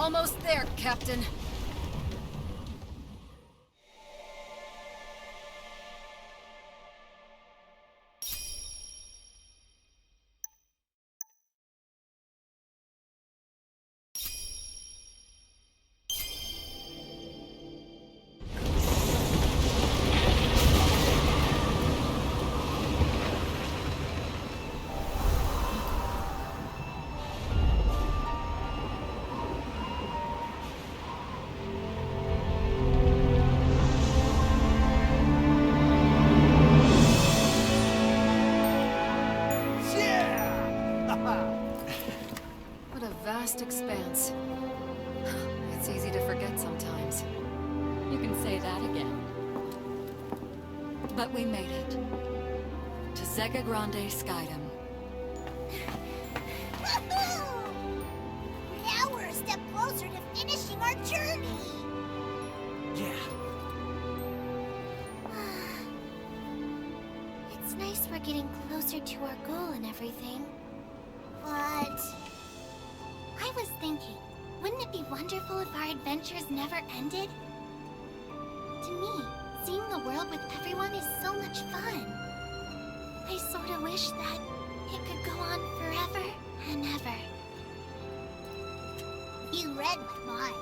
Almost there, Captain. What a vast expanse. It's easy to forget sometimes. You can say that again. But we made it. To Zega Grande Skydom. Woohoo! Now we're a step closer to finishing our journey. Yeah. It's nice we're getting closer to our goal and everything. But I was thinking, wouldn't it be wonderful if our adventures never ended? To me, seeing the world with everyone is so much fun. I sort of wish that it could go on forever and ever. You read my mind.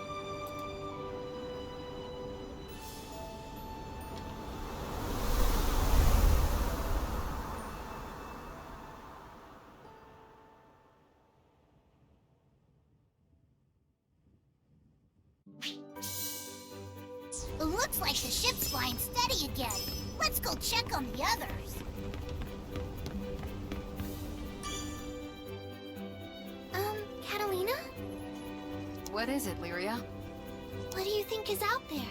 It looks like the ship's flying steady again. Let's go check on the others. Catalina? What is it, Lyria? What do you think is out there?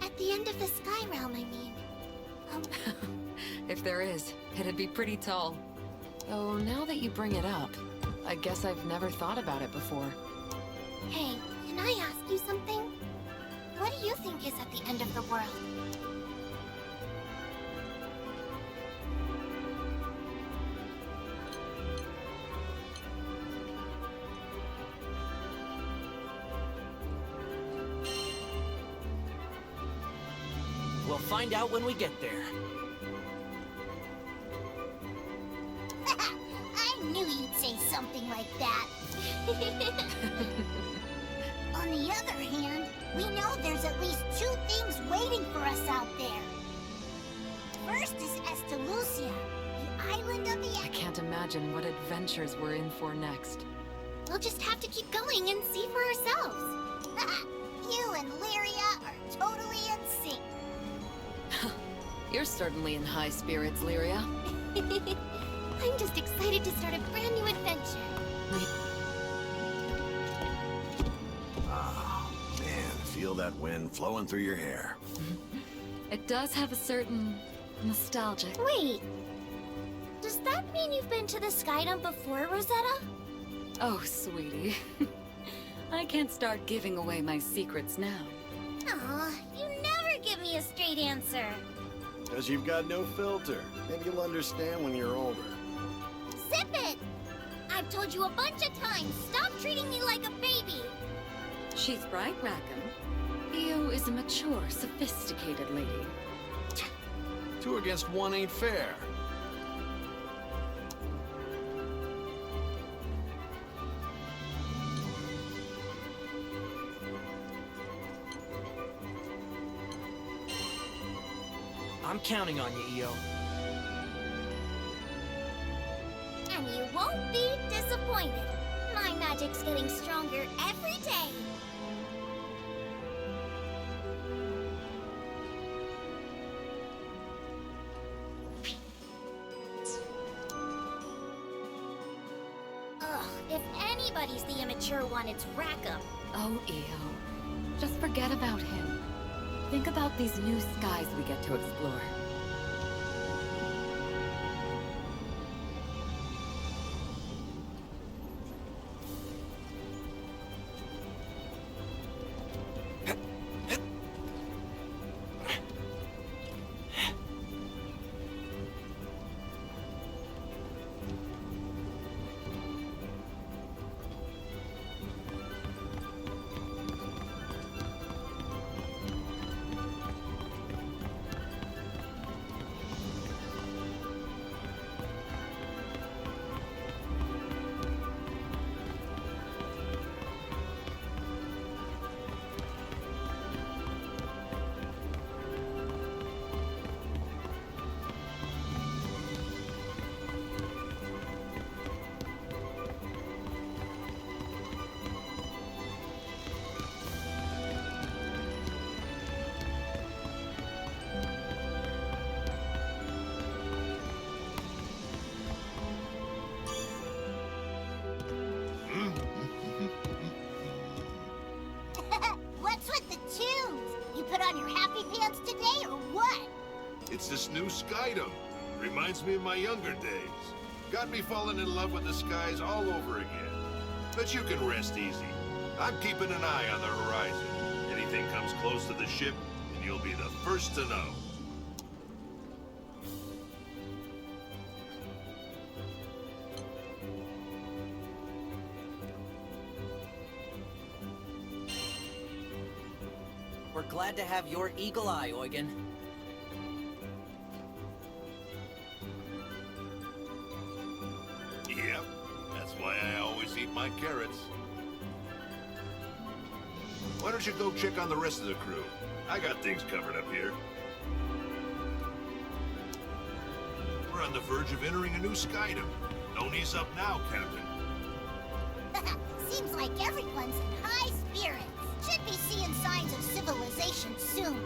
At the end of the Sky Realm, I mean. If there is, it'd be pretty tall. Oh, now that you bring it up, I guess I've never thought about it before. Hey, can I ask you something? What do you think is at the end of the world? We'll find out when we get there. I knew you'd say something like that. On the other hand, we know there's at least two things waiting for us out there. First is Estalucia, the island of the... I can't imagine what adventures we're in for next. We'll just have to keep going and see for ourselves. You and Lyria are totally in sync. You're certainly in high spirits, Lyria. I'm just excited to start a brand new adventure. Ah, man, feel that wind flowing through your hair. It does have a certain nostalgic. Wait, does that mean you've been to the Skydom before, Rosetta? Oh, sweetie. I can't start giving away my secrets now. Aw, you never give me a straight answer. Because you've got no filter. Maybe you'll understand when you're older. Zip it! I've told you a bunch of times, stop treating me like a baby. She's right, Rackham. Io is a mature, sophisticated lady. 2 against 1 ain't fair. I'm counting on you, Io. And you won't be disappointed. My magic's getting stronger every day. Ugh, if anybody's the immature one, it's Rackham. Oh, Io. Just forget about him. Think about these new skies we get to explore. It's this new Skydom. Reminds me of my younger days. Got me falling in love with the skies all over again. But you can rest easy. I'm keeping an eye on the horizon. Anything comes close to the ship, and you'll be the first to know. We're glad to have your eagle eye, Eugen. Yep, that's why I always eat my carrots. Why don't you go check on the rest of the crew? I got things covered up here. We're on the verge of entering a new Skydom. Don't ease up now, Captain. Seems like everyone's in high spirits. Should be seeing signs of civilization soon.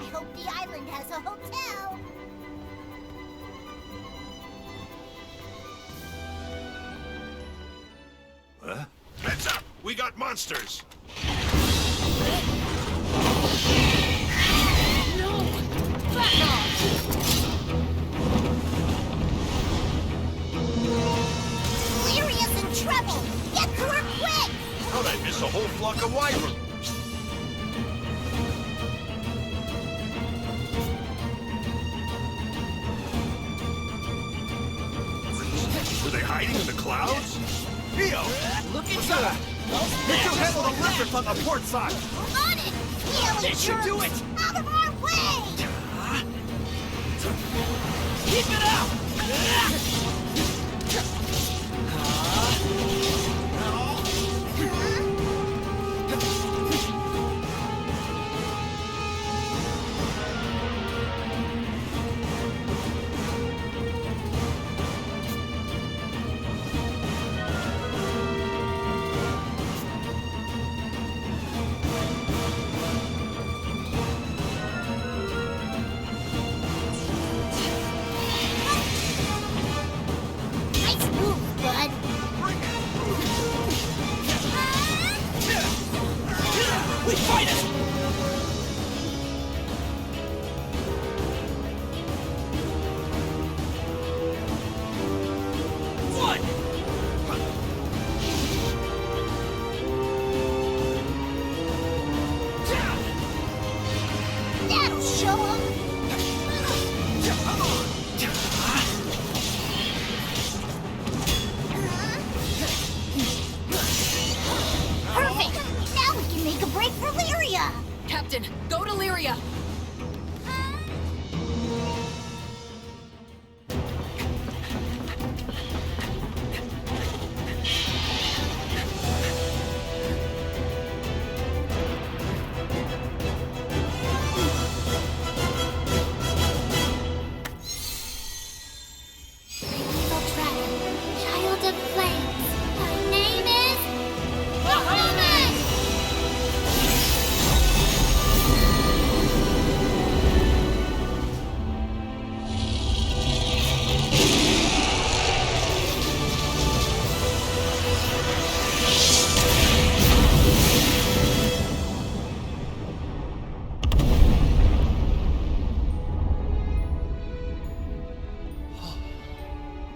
I hope the island has a hotel. Huh? Heads up! We got monsters! Lyria's in trouble! Get to her quick! How'd I miss a whole flock of wyverns? Were they hiding in the clouds? Neo! Look at What's that? You two handle the lift on the port side! On it! Healing This should do it! Out of our way! Keep it up! Nice move, bud. We fight it! One! That'll show 'em. Perfect! Now we can make a break for Lyria! Captain, go to Lyria! Evil dragon, child of flames, my name is Bahamut!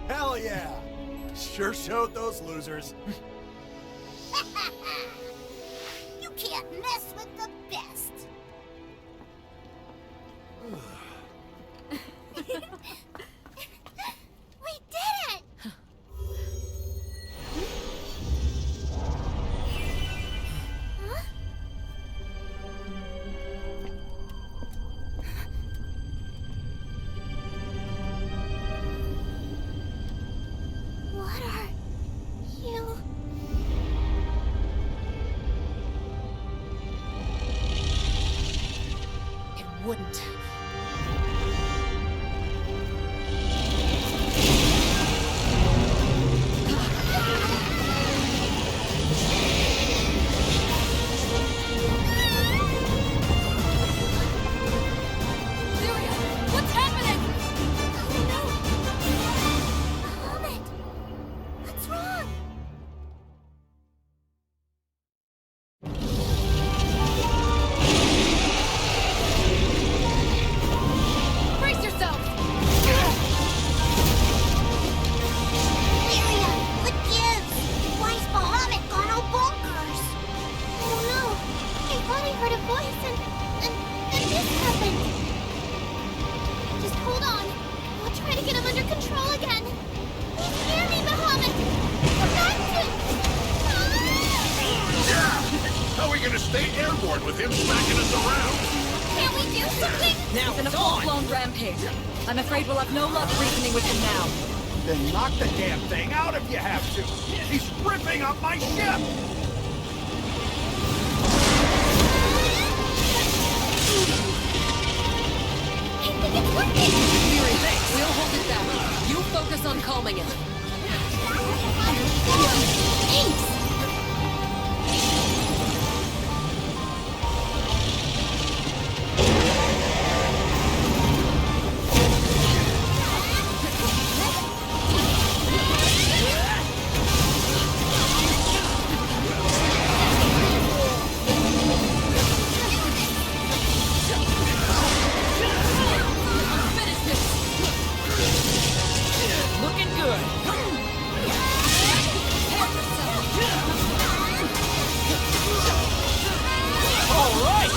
Hell yeah! Sure showed those losers. You can't mess with the best! We did it! Huh? What are you? It wouldn't. Lyria, what's happening? Bahamut! What's wrong? are we gonna stay airborne with him smacking us around? Can't we do something? Now, In a come on! full-blown rampage. I'm afraid we'll have no luck reasoning with him now. Then knock the damn thing out if you have to. He's ripping up my ship! I think it's working! Fury, we'll hold it down. You focus on calming it. Thanks! Finish this! Looking good! All right!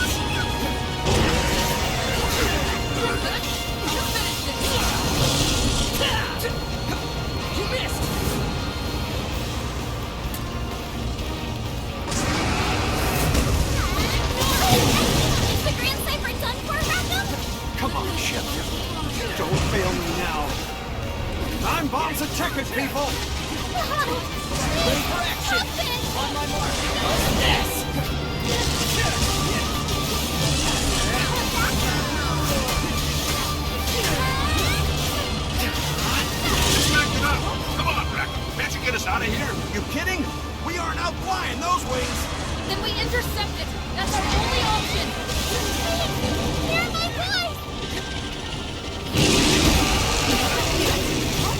You missed! Is the Grand Cipher done for, Rackham? Come on, ship. Don't fail me now. Time bombs are ticking, people! Ready for action! On my mark! Yes! Smack it up! Come on, Rack! Can't you get us out of here? You kidding? We aren't out flying those wings! Then we intercept it! That's our only option! They're my guys!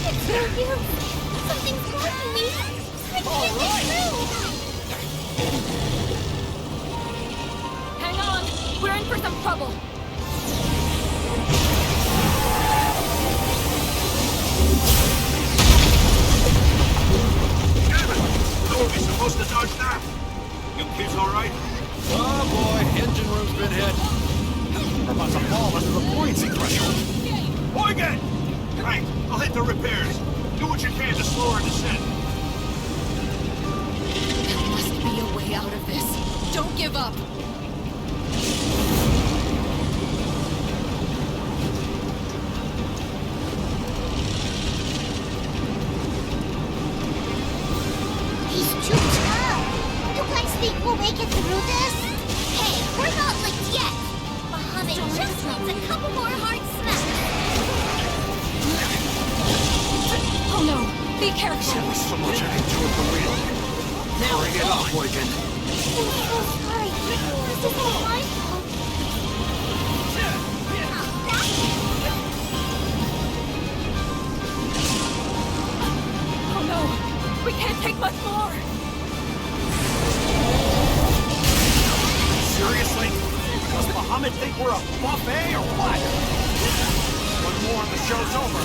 It's no use! Something's blocking me! I can't get through! Hang on! We're in for some trouble! Damn it! How are we supposed to dodge that? You kids all right? Oh boy, engine room's been hit. We're about to fall under the buoyancy threshold. Oigan! Right, I'll hit the repairs. Do what you can to slow our descent. There must be a way out of this. Don't give up! He's too tall! You guys think we'll make it through this? Hey, we're not licked yet! Bahamut just needs a couple more hard smacks! Oh no! Be careful! There was so much I could do at the wheel. Now, Bring it come up, on! Boykin. I'm so sorry. This is all my fault. Oh no! We can't take much more! Seriously? Does Bahamut think we're a buffet or what? One more and the show's over.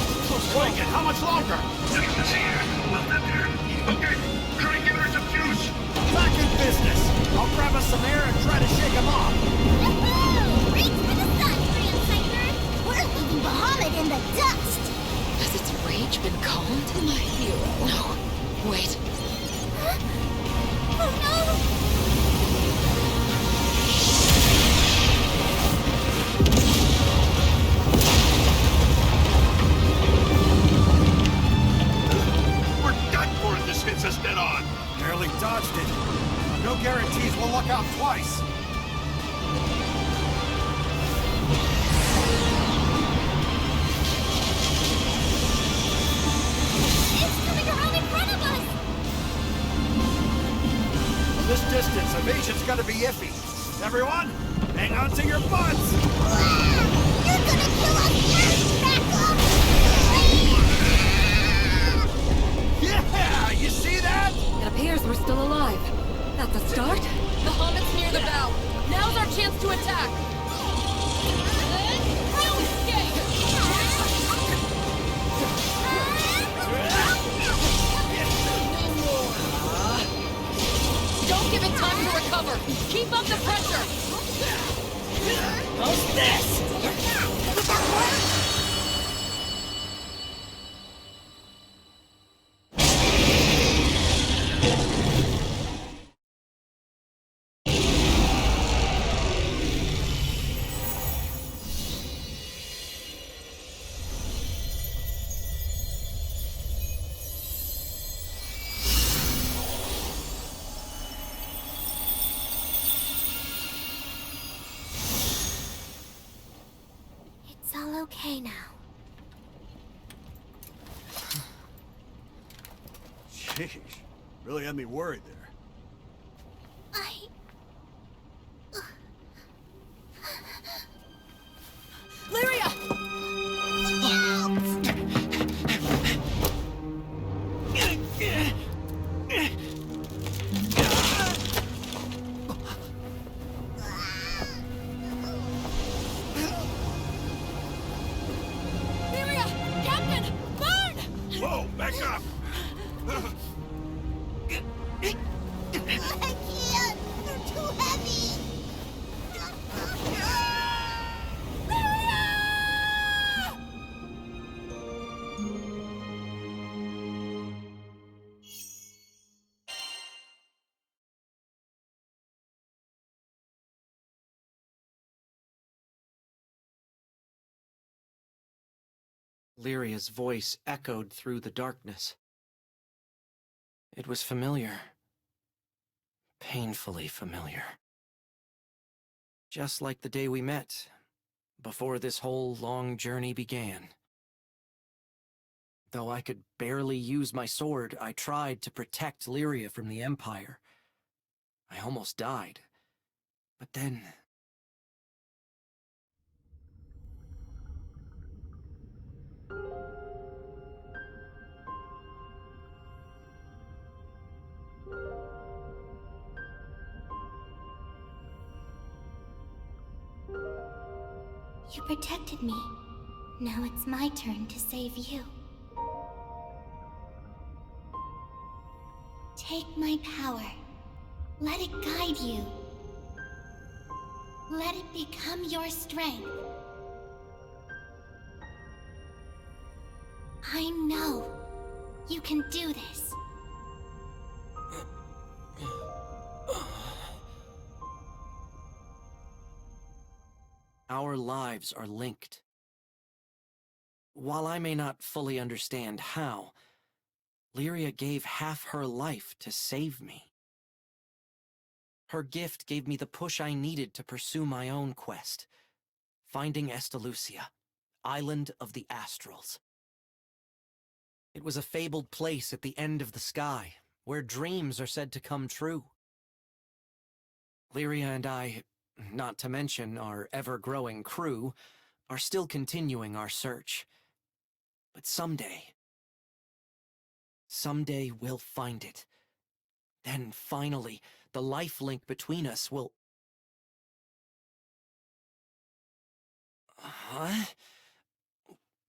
Boykin, how much longer? Distance here. Not that there. Okay, try and give her some juice. Back in business. I'll grab us some air and try to shake him off. Woohoo! Reach for the sun, Grand Cipher! We're leaving Bahamut in the dust! Has its rage been calmed? My hero. No. Wait. Oh no! We're done for if this hits us dead on. Barely dodged it. No guarantees we'll luck out twice. It's coming around in front of us! From this distance, evasion's gotta be iffy. Everyone, hang on to your butts! You're gonna kill us first, Rackham! Yeah! You see that? It appears we're still alive. That's a start? The Bahamut's near the bow. Now's our chance to attack. No escape! Don't give it time to recover. Keep up the pressure. How's this? Did that work? Sheesh. Really had me worried there. Lyria! Lyria! Captain! Burn! Whoa, back up! I can't! They're too heavy! Lyria's voice echoed through the darkness. It was familiar. Painfully familiar. Just like the day we met, before this whole long journey began. Though I could barely use my sword, I tried to protect Lyria from the Empire. I almost died. But then... You protected me. Now it's my turn to save you. Take my power. Let it guide you. Let it become your strength. I know you can do this. Our lives are linked. While I may not fully understand how, Lyria gave half her life to save me. Her gift gave me the push I needed to pursue my own quest, finding Estalucia, Island of the Astrals. It was a fabled place at the end of the sky, where dreams are said to come true. Lyria and I, not to mention our ever-growing crew, are still continuing our search. But someday we'll find it. Then finally, the life link between us will... Huh?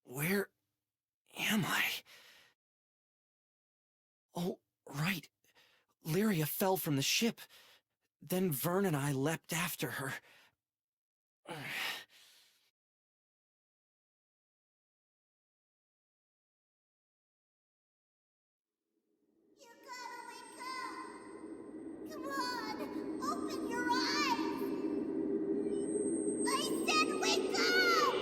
Where am I? Oh, right. Lyria fell from the ship. Then Vern and I leapt after her. You gotta wake up! Come on! Open your eyes! I said wake up!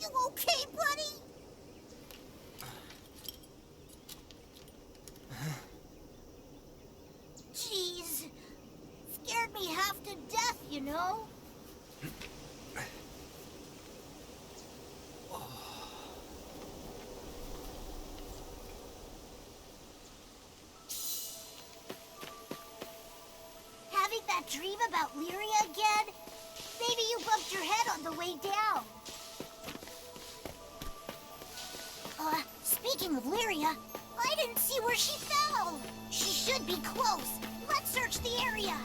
You okay, buddy? Jeez. Scared me half to death, you know? Having that dream about Lyria again? Maybe you bumped your head on the way down. Speaking of Lyria, I didn't see where she fell. She should be close. Let's search the area.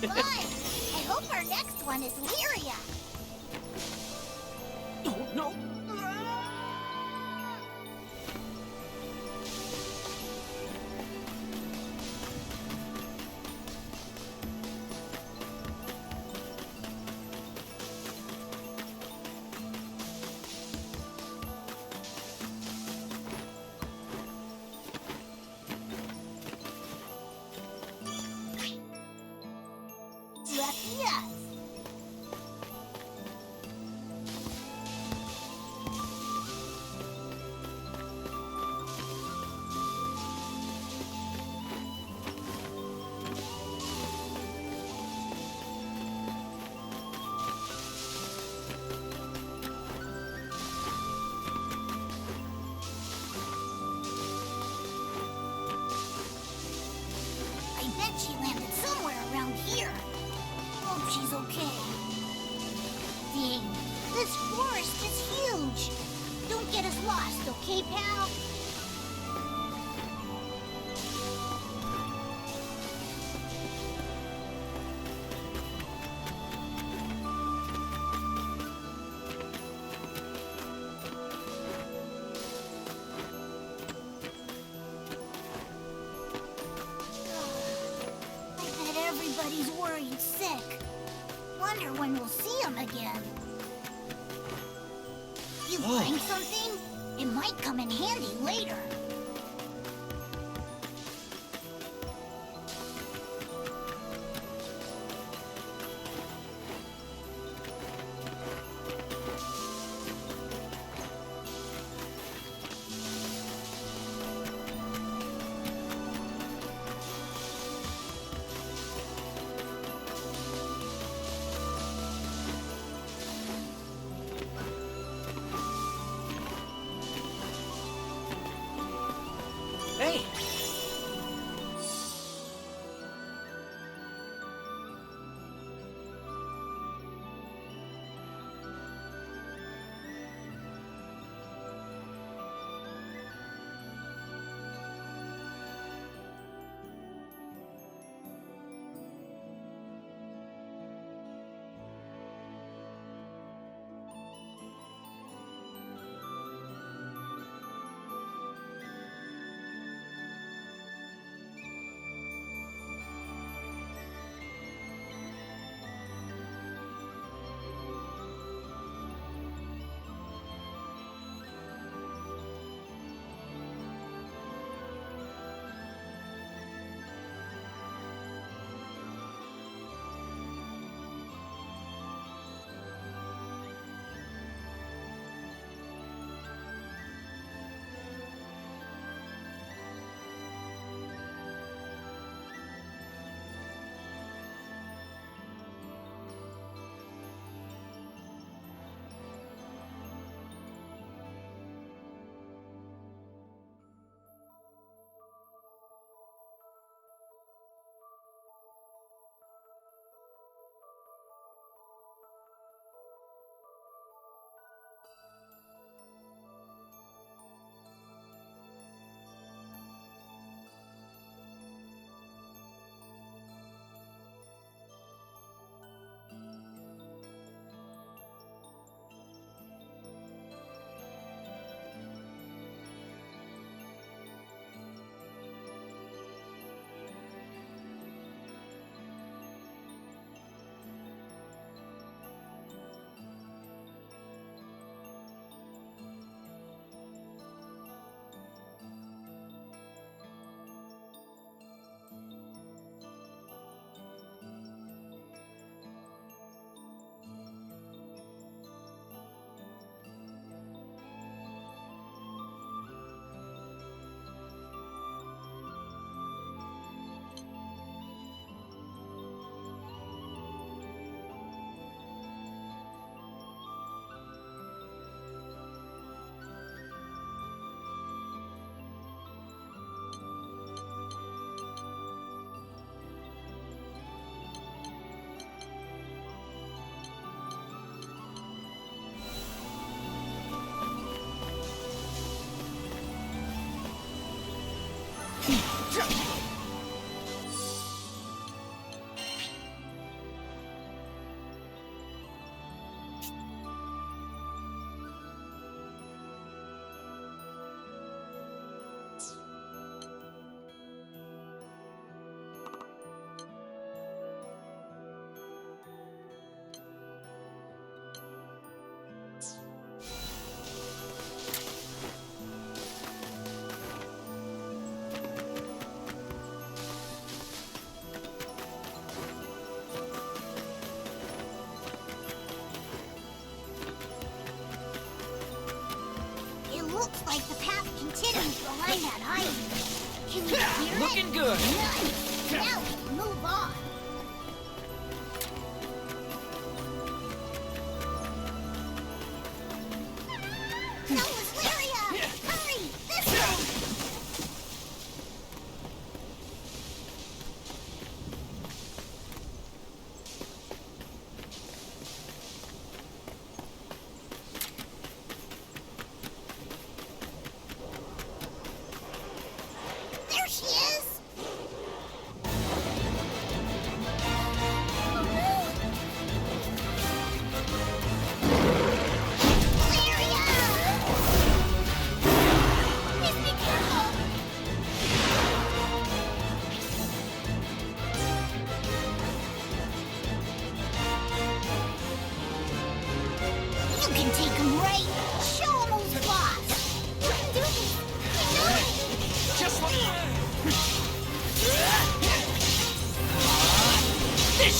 Good find. I hope our next one is Lyria. Oh, no! Lucky us. This forest is huge. Don't get us lost, okay, pal? I bet everybody's worried sick. Wonder when we'll see him again. You find something? It might come in handy later. Hey! Looks like the path continues behind that height. Can you hear it? Looking good. Nice. Now we can move on. That was Lyria! Hurry! This way!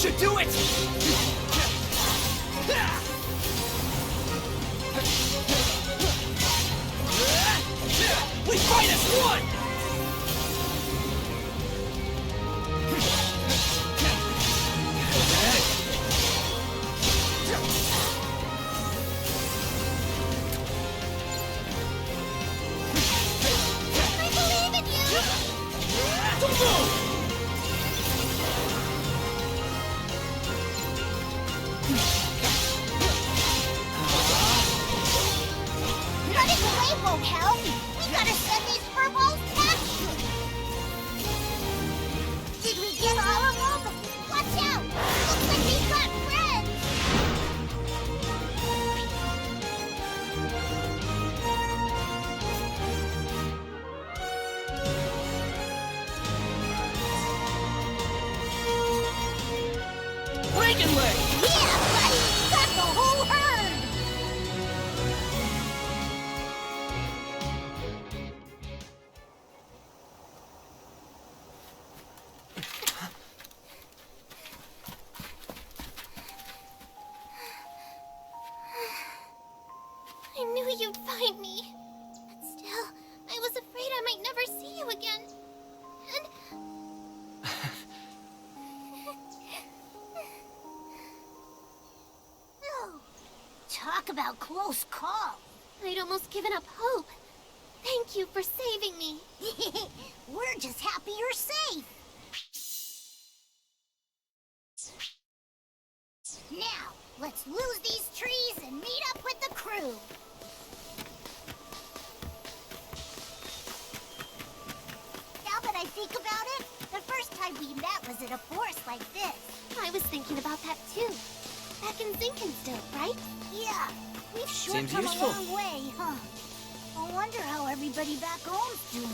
should do it! We fight as one! I believe in you! Don't move! Running away won't help! We gotta send these furballs packing! Did we get all of them? Watch out! Looks like we've got friends! Break and leg! Yeah, buddy! Got the whole herd! I knew you'd find me. But still, I was afraid I might never see you again. And... Oh, talk about close call. I'd almost given up hope. Thank you for saving me. We're just happy you're safe. Now, let's lose these trees and meet up with the crew. Now that I think about it, the first time we met was in a forest like this. I was thinking about that too. Back in Zinkenstill, right? Yeah. We've sure Seems come useful. a long way, huh? I wonder how everybody back home's doing.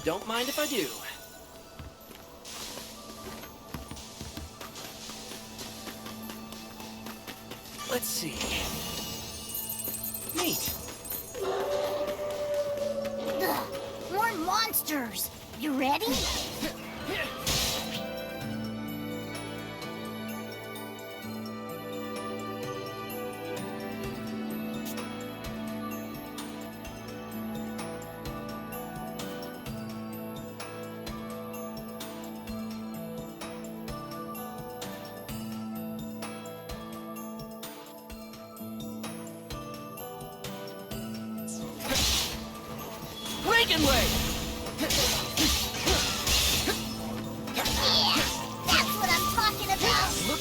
Don't mind if I do. Let's see. Neat. Ugh, more monsters. You ready? Breaking way! Yeah, that's what I'm talking about. Look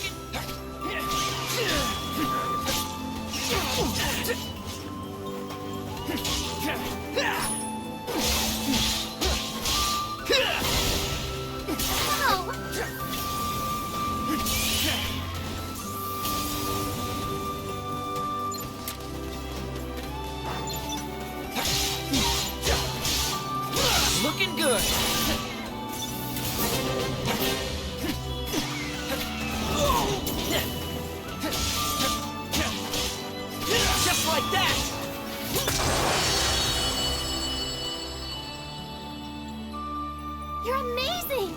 Oh, Looking good. Just like that. you're amazing.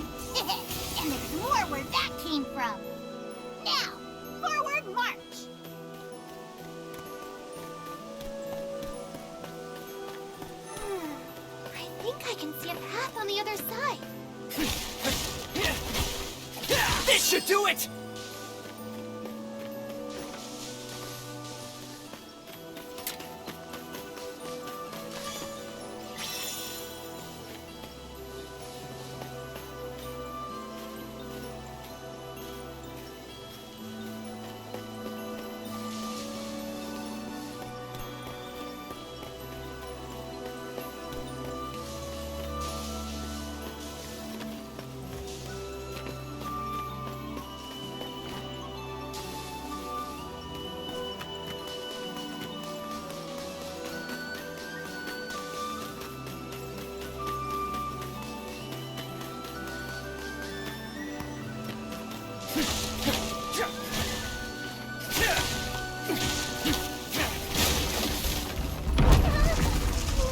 And there's more where that came from. Now, forward march. I think I can see a path on the other side. This should do it.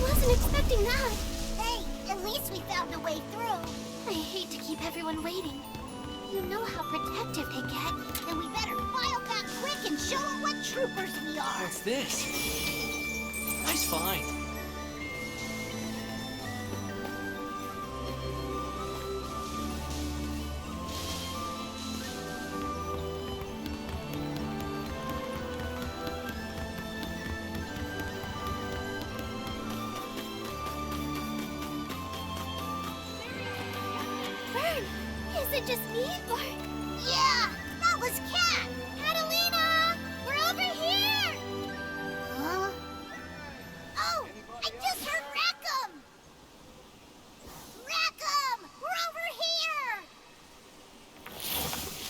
Wasn't expecting that. Hey, at least we found a way through. I hate to keep everyone waiting. You know how protective they get, and we better file back quick and show them what troopers we are. What's this? Nice find. Vern, is it just me, or... Yeah, that was Cat! Catalina! We're over here! Huh? Oh, I just heard Rackham! Rackham! We're over here!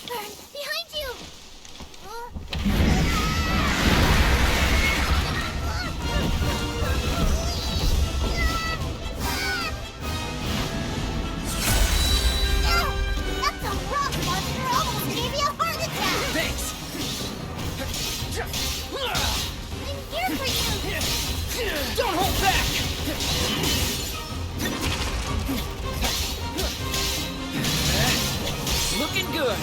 Vern, behind you! That's a rock monster! Almost gave you a heart attack! Thanks. I'm here for you! Don't hold back. Looking good.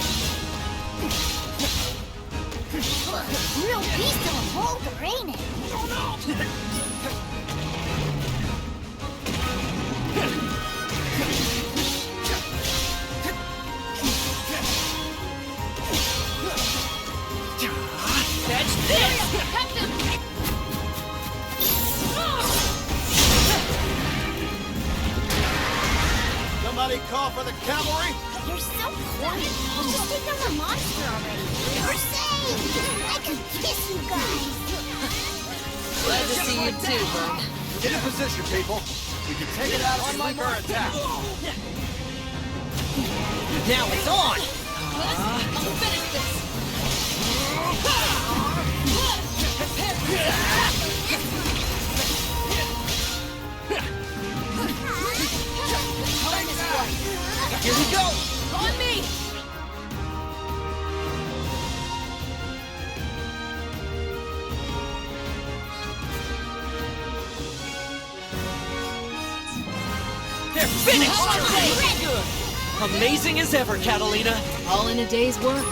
Real beast of a boulder, ain't it? Oh no! Catch this! Captain! Somebody call for the cavalry? You're so quiet. We'll just take down the monster already. We're saved! I can kiss you guys! Glad to see you too, Vern. Get in position, people. We can take it out on my attack. Now it's on! I'll finish this. Finish! Good. Amazing as ever, Catalina. All in a day's work.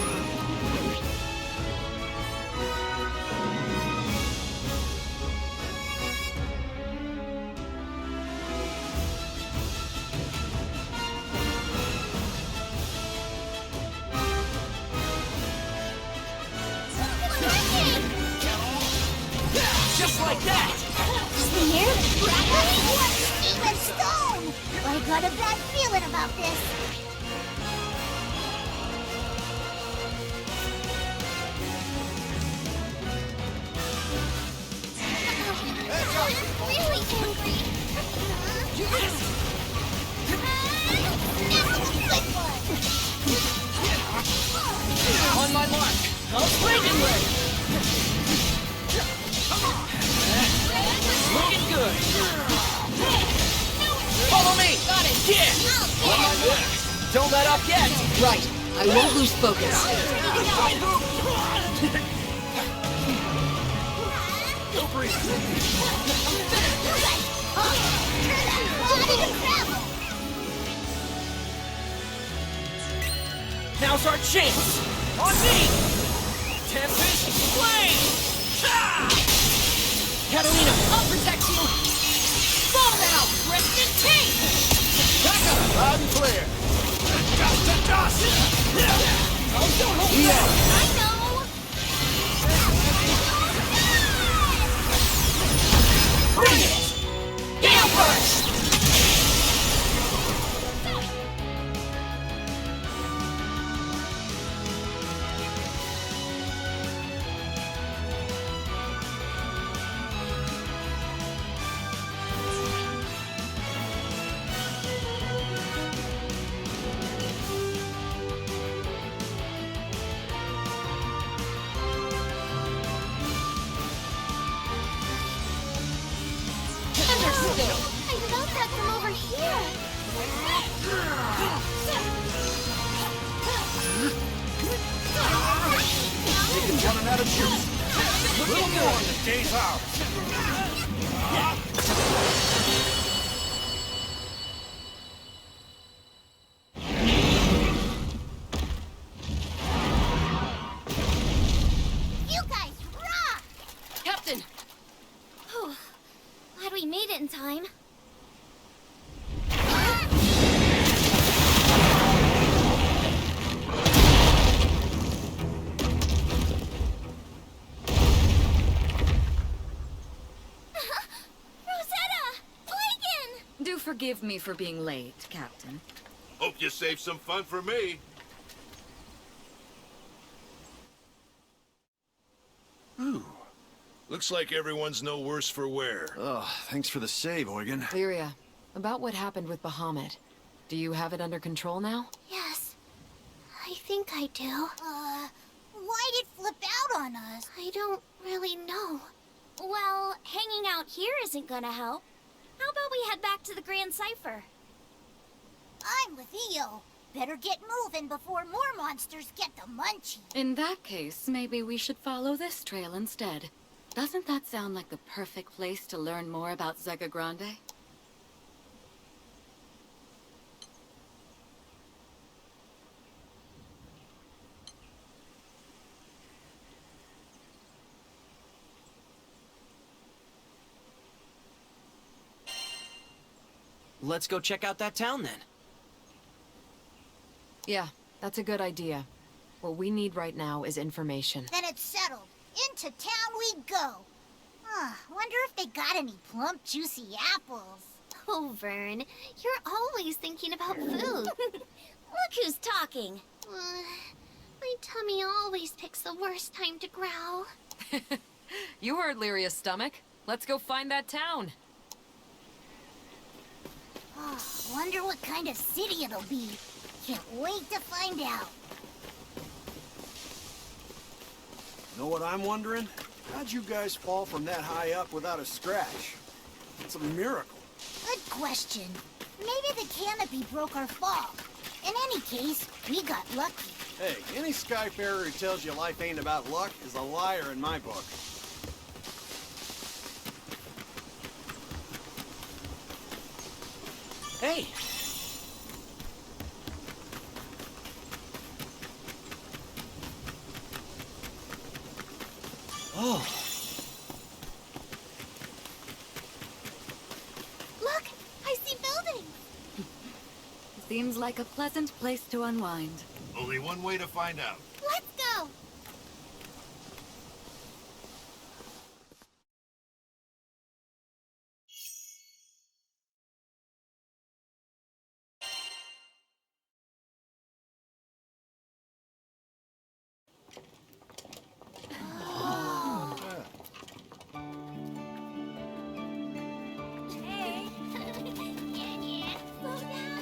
Just like that! Here, what? Steven Stone! I got a bad feeling about this. I'm really angry. Now the good one. On my mark! I'll swing and way! Looking good! Follow me! Got it! Yeah! Don't let up yet! Right. I won't lose focus. Go breathe! Now's our chance! On me! Tempest Flame! Catalina, I'll protect you. Fall now. Rest in peace. Back up! Loud and clear! Dust to dust! I know! bring it! Gale Burst! I felt that from over here! Taking running out of juice. A little more in the day's out. You guys rock! Captain. Whew. Glad we made it in time. Rosetta! Flagon! Do forgive me for being late, Captain. Hope you saved some fun for me. Ooh. Looks like everyone's no worse for wear. Oh, thanks for the save, Eugen. Lyria, about what happened with Bahamut. Do you have it under control now? Yes. I think I do. Why'd it flip out on us? I don't really know. Well, hanging out here isn't gonna help. How about we head back to the Grand Cipher? I'm with Eo. Better get moving before more monsters get the munchies. In that case, maybe we should follow this trail instead. Doesn't that sound like the perfect place to learn more about Zega Grande? Let's go check out that town then. Yeah, that's a good idea. What we need right now is information. Then it's settled. Into town we go. Wonder if they got any plump, juicy apples. Oh, Vern, you're always thinking about food. Look who's talking. My tummy always picks the worst time to growl. You heard Lyria's stomach. Let's go find that town. Wonder what kind of city it'll be. Can't wait to find out. Know what I'm wondering? How'd you guys fall from that high up without a scratch? It's a miracle. Good question. Maybe the canopy broke our fall. In any case, we got lucky. Hey, any Skyfarer who tells you life ain't about luck is a liar in my book. Hey, Oh. Look! I see buildings! Seems like a pleasant place to unwind. Only one way to find out. Let's go! Hey! Yeah, slow down!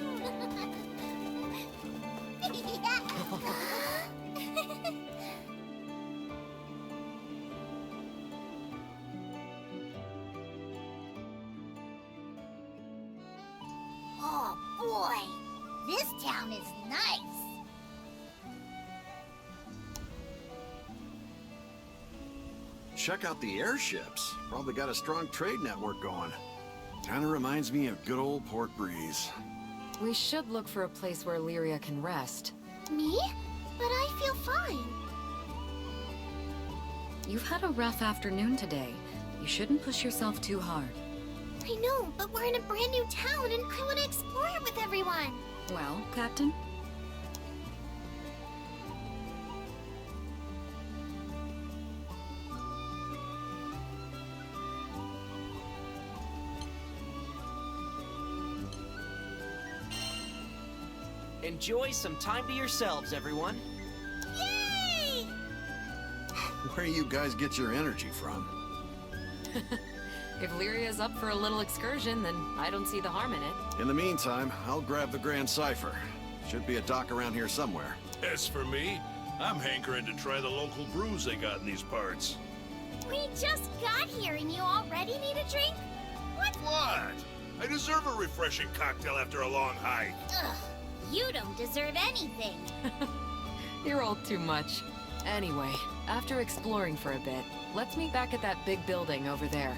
Oh boy! This town is nice! Check out the airships. Probably got a strong trade network going. Kinda reminds me of good old Port Breeze. We should look for a place where Lyria can rest. Me? But I feel fine. You've had a rough afternoon today. You shouldn't push yourself too hard. I know, but we're in a brand new town and I want to explore it with everyone. Well, Captain? Enjoy some time to yourselves, everyone. Yay! Where do you guys get your energy from? If Lyria's up for a little excursion, then I don't see the harm in it. In the meantime, I'll grab the Grand Cipher. Should be a dock around here somewhere. As for me, I'm hankering to try the local brews they got in these parts. We just got here and you already need a drink? What? What? I deserve a refreshing cocktail after a long hike. Ugh, you don't deserve anything. You're all too much. Anyway, after exploring for a bit, let's meet back at that big building over there.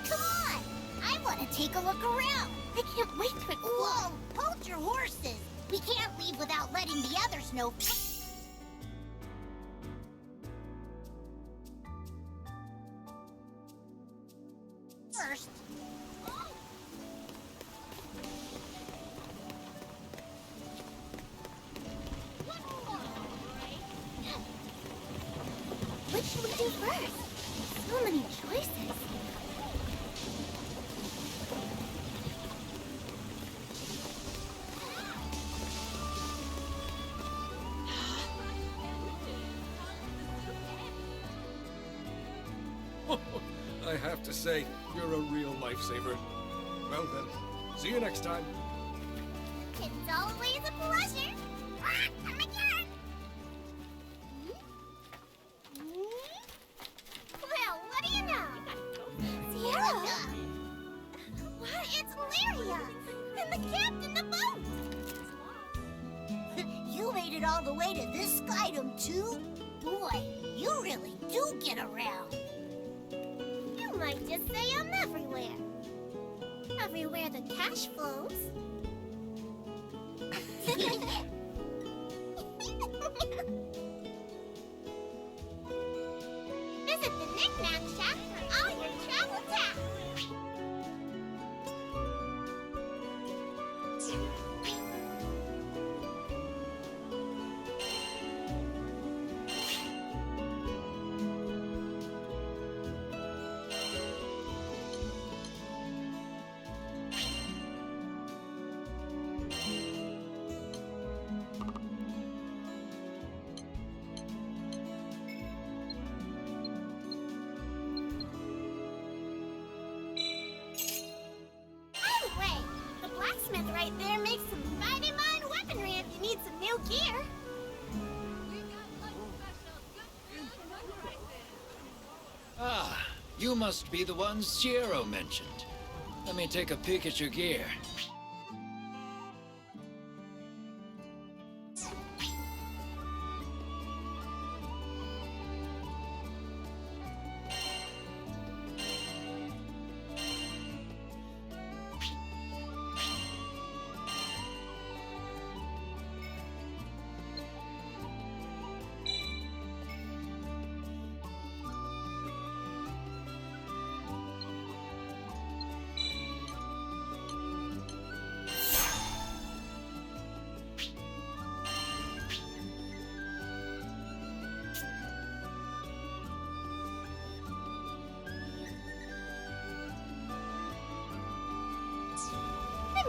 Come on! I want to take a look around. I can't wait to explore. Whoa! Hold your horses. We can't leave without letting the others know. First. What should we do first? So many choices. I have to say, you're a real lifesaver. Well then, see you next time. It's always a pleasure. Ah, come again. Well, what do you know? Sierra. What? It's Lyria. And the captain of the boat. You made it all the way to this skydom, too? Boy, you really do get around. You might just say I'm everywhere. Everywhere the cash flows. Visit the Knick-Knack Shack for all your travel tech. Anyway, the blacksmith right there makes some mighty fine weaponry if you need some new gear. Ah, you must be the ones Sierra mentioned. Let me take a peek at your gear.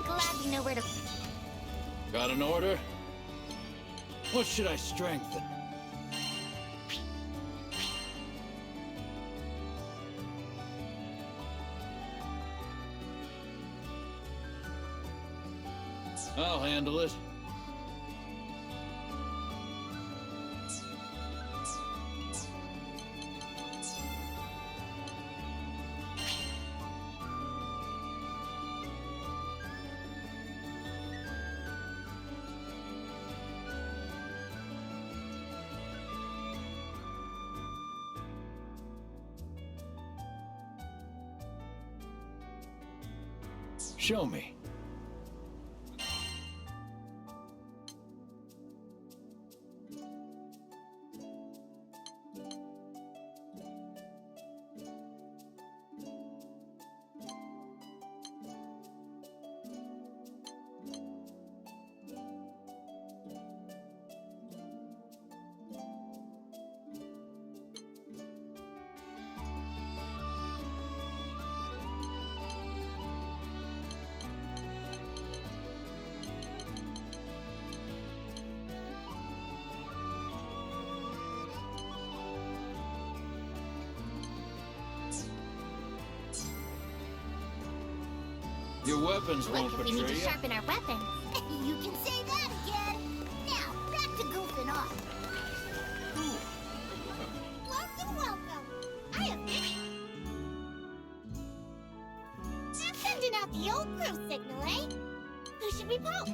Glad you know where to... Got an order? What should I strengthen? I'll handle it. Show me. Your weapons Like won't if we need betray to you. sharpen our weapons. You can say that again. Now, back to goofing off. Welcome, welcome. I have been... I'm sending out the old crew signal, eh? Who should we poke?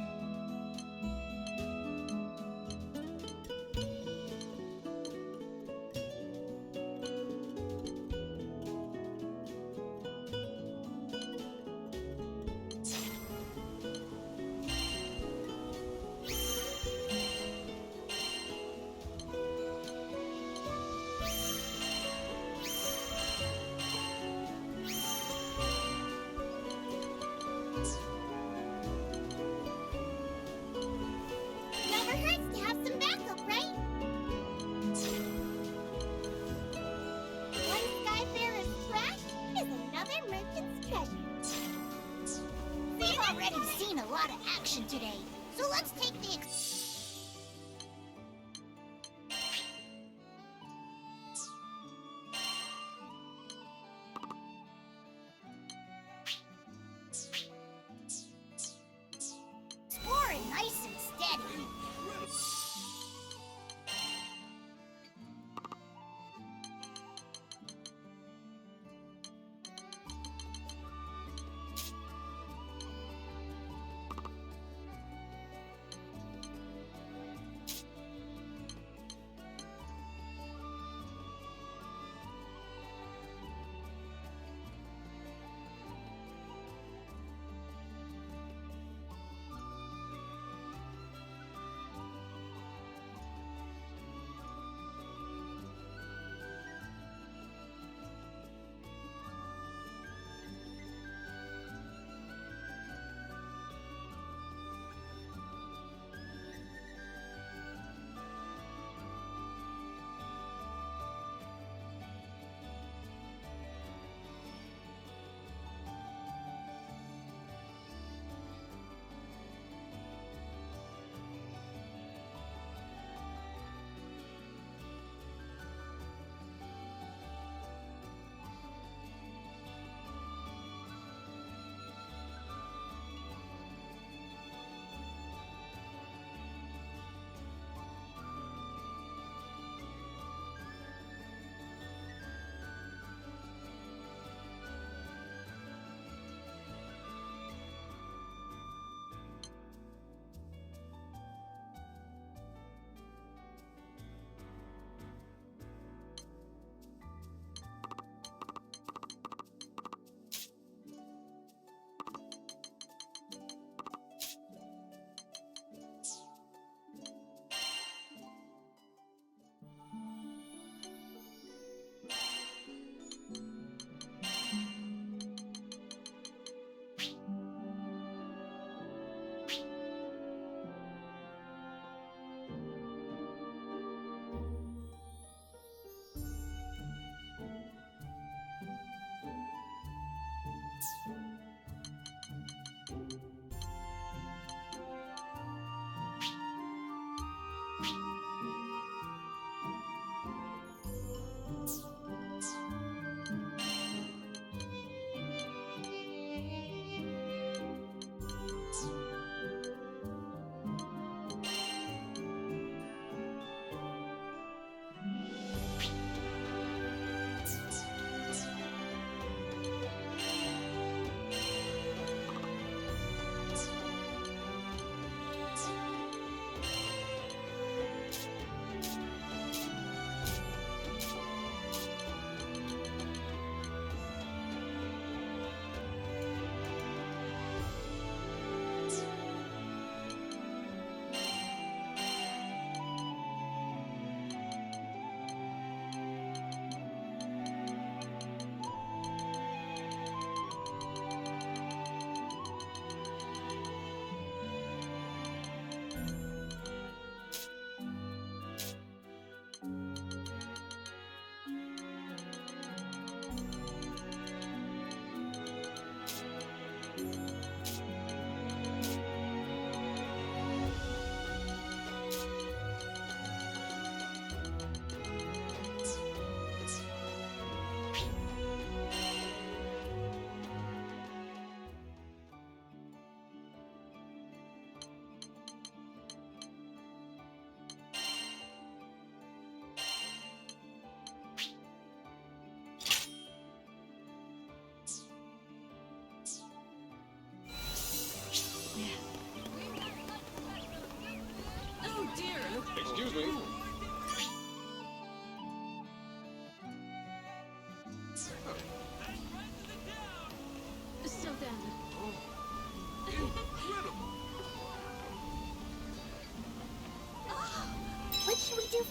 Never hurts to have some backup, right? One Skyfarer's trash is another merchant's treasure. We've already seen a lot of action today, so let's take the exploring nice and steady.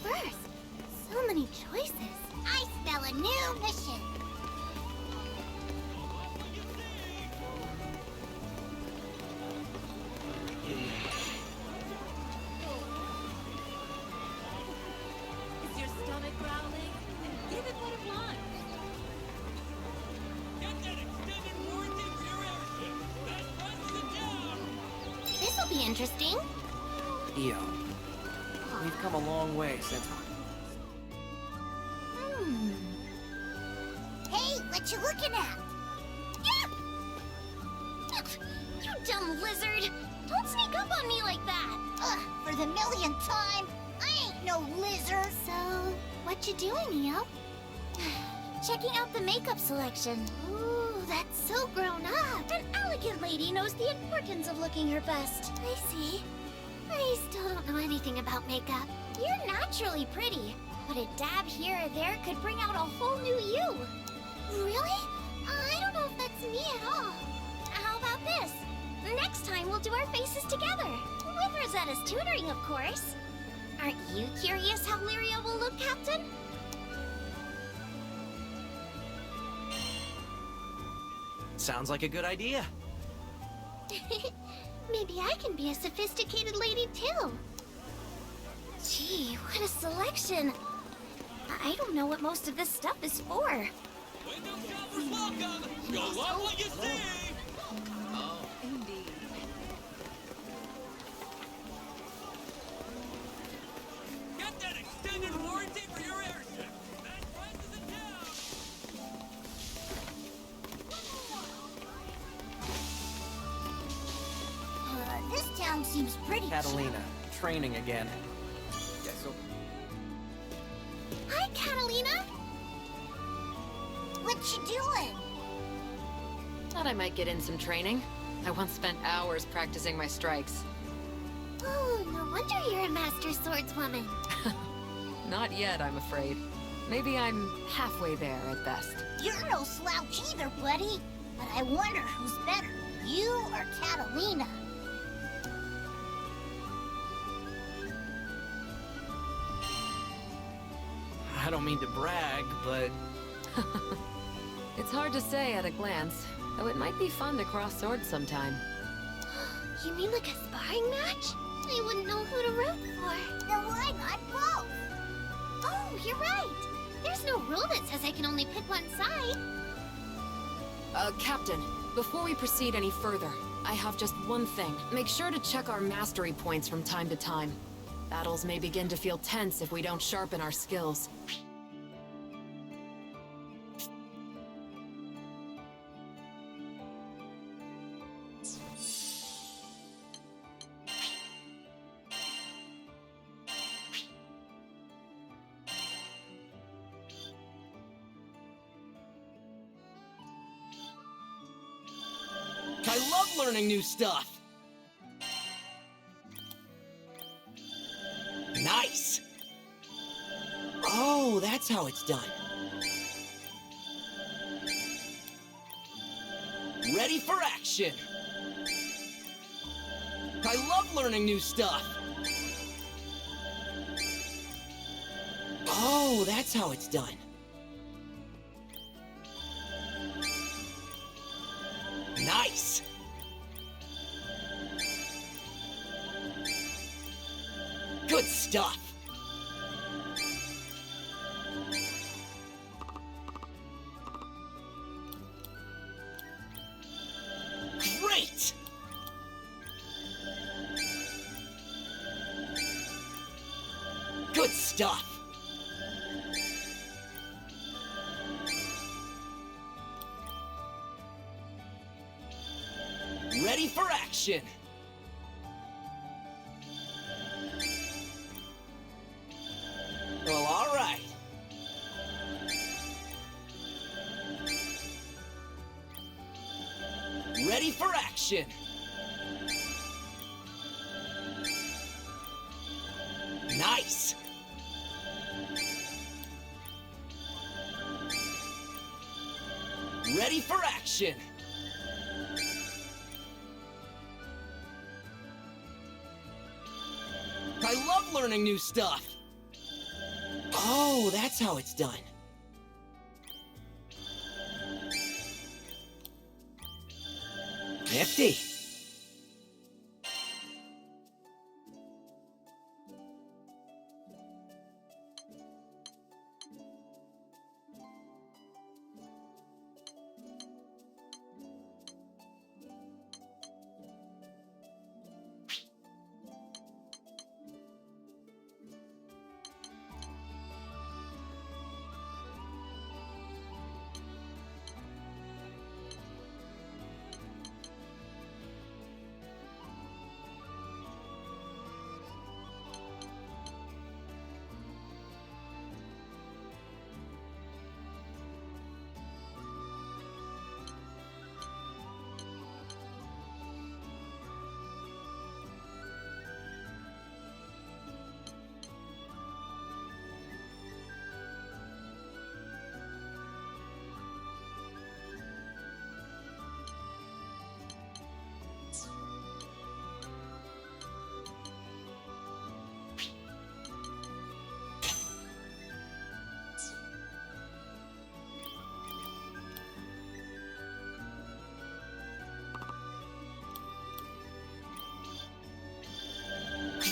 first? So many choices. I spell a new mission. Is your stomach growling? Give it what it wants. Get that extended warranty for your airship. That runs it down. This'll be interesting. Io, we've come a long way since... Hey, what you looking at? Yeah! You dumb lizard! Don't sneak up on me like that! Ugh, for the millionth time, I ain't no lizard! So, what you doing, Neo? Checking out the makeup selection. Ooh, that's so grown up! An elegant lady knows the importance of looking her best. I see. I still don't know anything about makeup. You're naturally pretty, but a dab here or there could bring out a whole new you. Really? I don't know if that's me at all. How about this? Next time we'll do our faces together. With Rosetta's tutoring, of course. Aren't you curious how Lyria will look, Captain? Sounds like a good idea. Maybe I can be a sophisticated lady too. Gee, what a selection. I don't know what most of this stuff is for. Window shoppers welcome. You'll love what you see. Indeed. Get that extended warranty for your airship. That runs it down. This town seems pretty. Catalina, training again. Hi, Catalina. What you doing? Thought I might get in some training. I once spent hours practicing my strikes. Oh, no wonder you're a master swordswoman. Not yet, I'm afraid. Maybe I'm halfway there at best. You're no slouch either, buddy. But I wonder who's better, you or Catalina? I don't mean to brag, but... It's hard to say at a glance, though it might be fun to cross swords sometime. You mean like a sparring match? I wouldn't know who to root for. Then why not both? Oh, you're right. There's no rule that says I can only pick one side. Captain, before we proceed any further, I have just one thing. Make sure to check our mastery points from time to time. Battles may begin to feel tense if we don't sharpen our skills. I love learning new stuff! Nice! Oh, that's how it's done. Ready for action! I love learning new stuff! Oh, that's how it's done. Nice! Good stuff! Great! Good stuff! Ready for action! Well, all right. Ready for action! Nice! Ready for action! I love learning new stuff! Oh, that's how it's done. Nifty.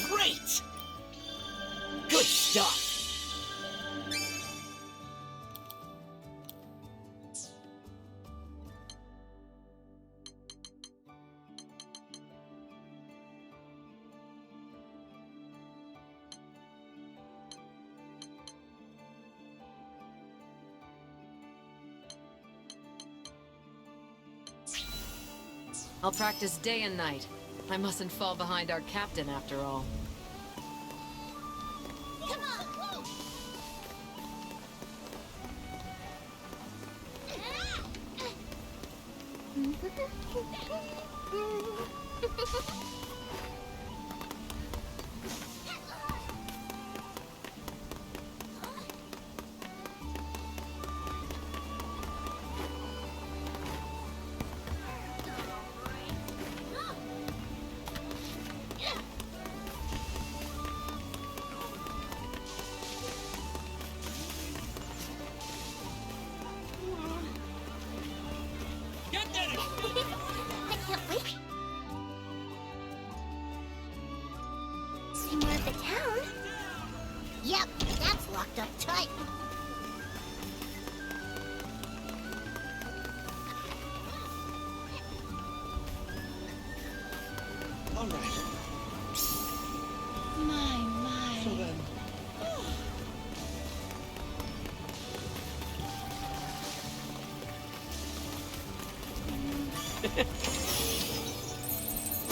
Great! Good stuff! I'll practice day and night. I mustn't fall behind our captain after all. Come on! Whoa. Get that I can't wait. See more of the town? Yep, that's locked up tight. All right. My. So then...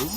Ooh.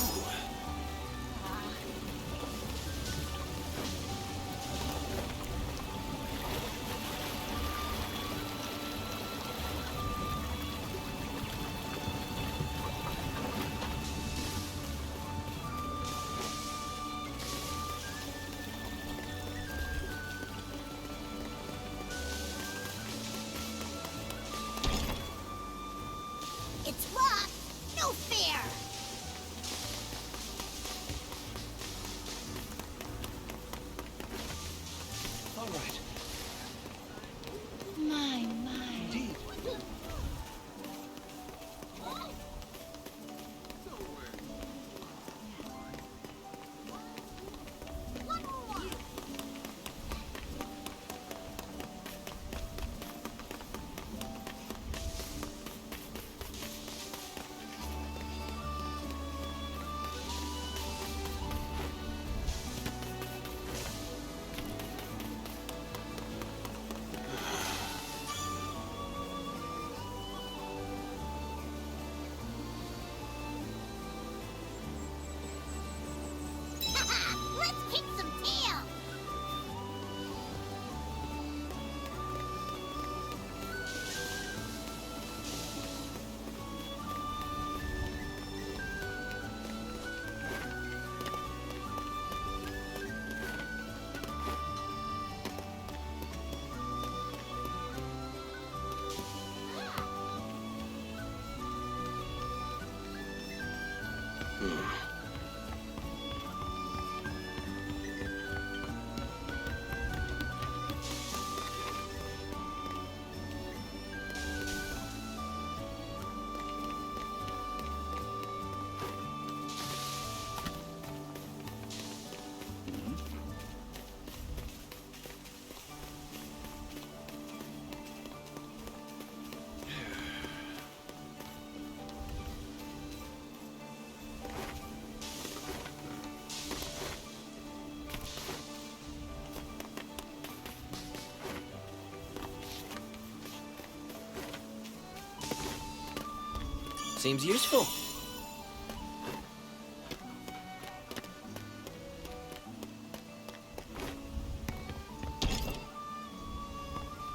Seems useful.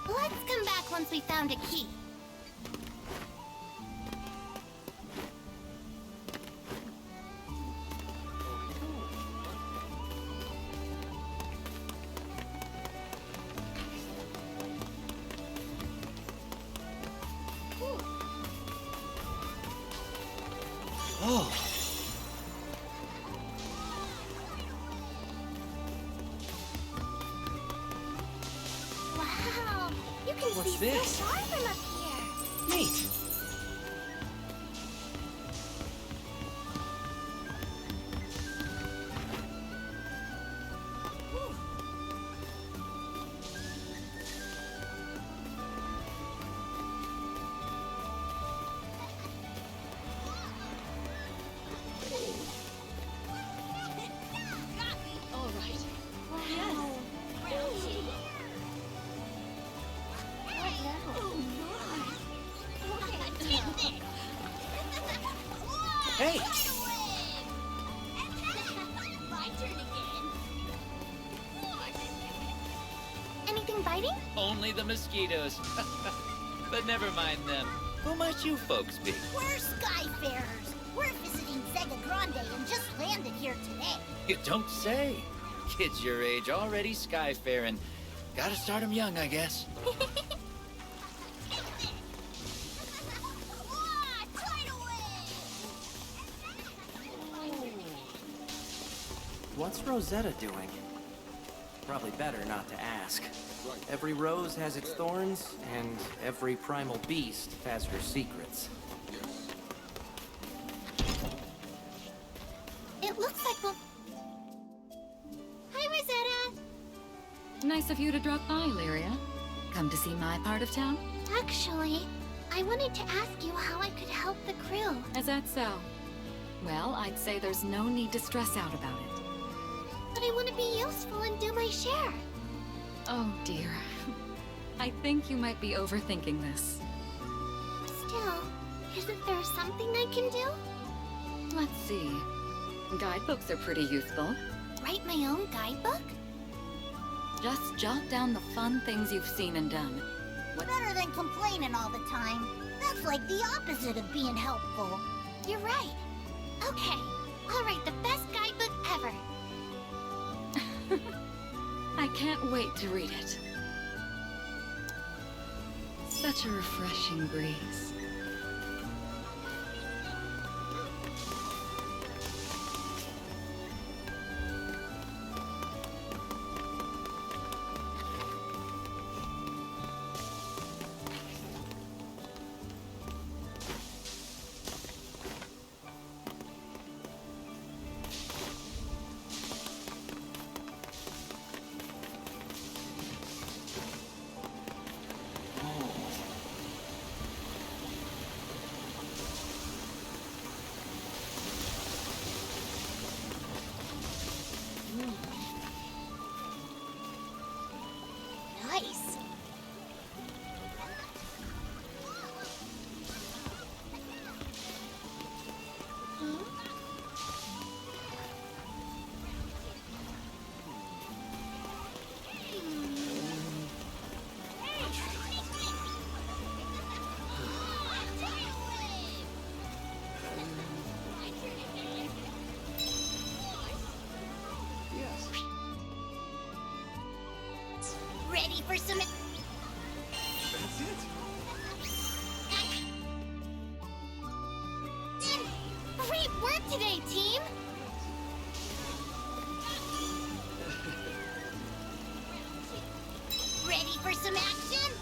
Let's come back once we found a key. Oh, Wow! You can What's see this? so far from up here. Neat. All right. Wow. Hey! My turn again. Anything biting? only the mosquitoes. But never mind them. Who might you folks be? We're Skyfarers. We're visiting Zega Grande and just landed here today. You don't say. Kids your age already skyfaring. Gotta start 'em young, I guess. What's Rosetta doing? Probably better not to ask. Every rose has its thorns, and every primal beast has her secrets. It looks like we'll... Hi, Rosetta. Nice of you to drop by, Lyria. Come to see my part of town? Actually, I wanted to ask you how I could help the crew. Is that so? Well, I'd say there's no need to stress out about it. But I want to be useful and do my share. Oh, dear. I think you might be overthinking this. Still, isn't there something I can do? Let's see. Guidebooks are pretty useful. Write my own guidebook? Just jot down the fun things you've seen and done. Better than complaining all the time. That's like the opposite of being helpful. You're right. Okay, I'll write the best guidebook ever. I can't wait to read it. Such a refreshing breeze. Nice. Ready for some... That's it. Great work today, team! Ready for some action?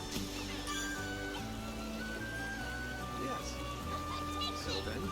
Yes. So then.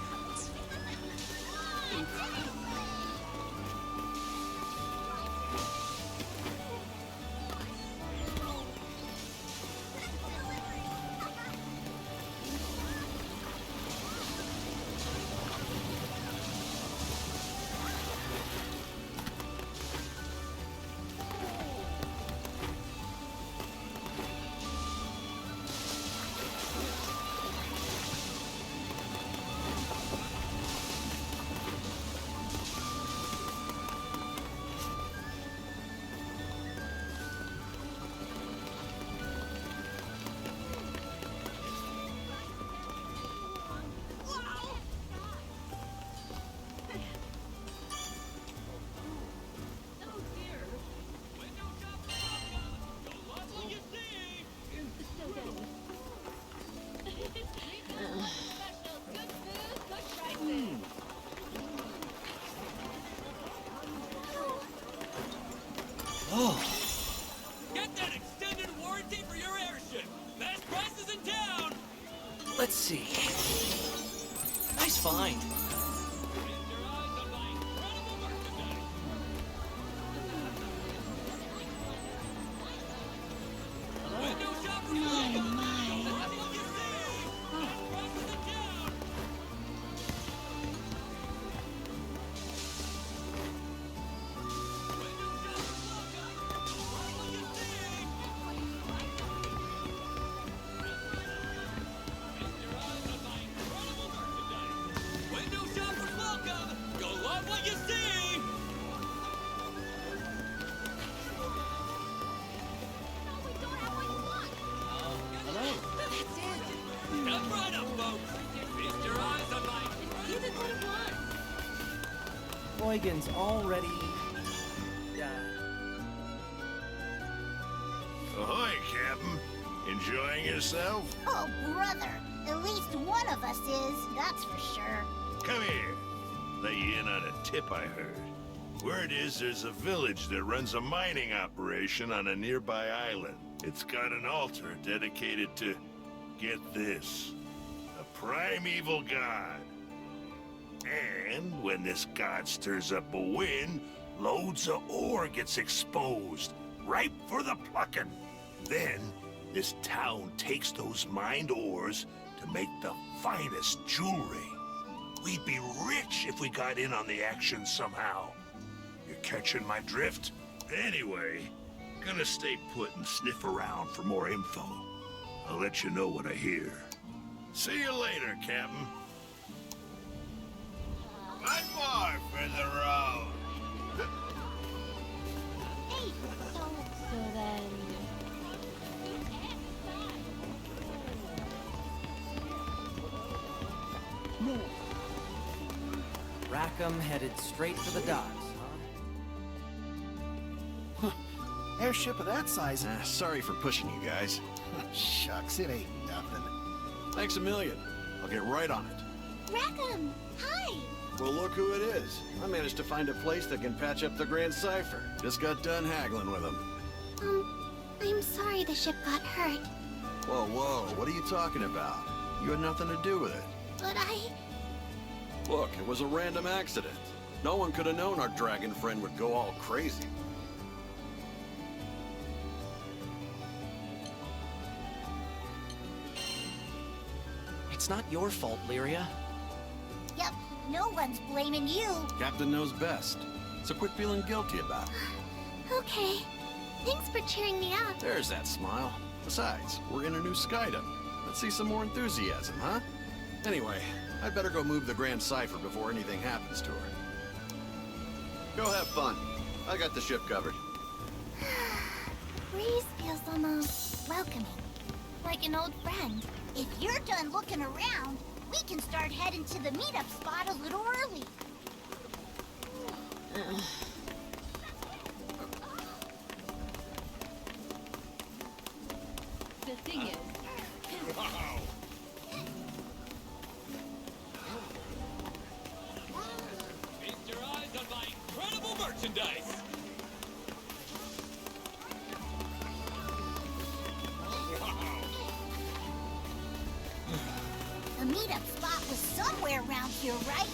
Oh, Get that extended warranty for your airship. Best prices in town. Let's see. Nice find. Feast your eyes on my incredible merchandise. Window shopper. What do you see? Best prices in town. Window shoppers welcome! Go love what you see! Come right up, folks! Feast your eyes on my... Huygens already... Ahoy, Captain. Enjoying yourself? Oh, brother. At least one of us is, that's for sure. Come here. Let you in on a tip I heard. Word is there's a village that runs a mining operation on a nearby island. It's got an altar dedicated to, get this, a primeval god. And when this god stirs up a wind, loads of ore gets exposed, ripe for the plucking. Then, this town takes those mined ores to make the finest jewelry. We'd be rich if we got in on the action somehow. You catching my drift? Anyway, gonna stay put and sniff around for more info. I'll let you know what I hear. See you later, Captain. One more for the road. Hey, so then... Rackham headed straight for the docks, huh? Airship of that size. Sorry for pushing you guys. Shucks, it ain't nothing. Thanks a million. I'll get right on it. Rackham, hi! Well, look who it is. I managed to find a place that can patch up the Grand Cipher. Just got done haggling with him. I'm sorry the ship got hurt, Whoa, whoa, what are you talking about? You had nothing to do with it. but Look, it was a random accident. No one could have known our dragon friend would go all crazy. It's not your fault, Lyria. Yep, no one's blaming you. Captain knows best, so quit feeling guilty about it. Okay, thanks for cheering me up. There's that smile. Besides, we're in a new Skydom. Let's see some more enthusiasm, huh? Anyway, I'd better go move the Grand Cipher before anything happens to her. Go have fun. I got the ship covered. Breeze feels almost welcoming, like an old friend. If you're done looking around, we can start heading to the meetup spot a little early. The thing is, Feast your eyes on my incredible merchandise. The meetup spot was somewhere around here, right?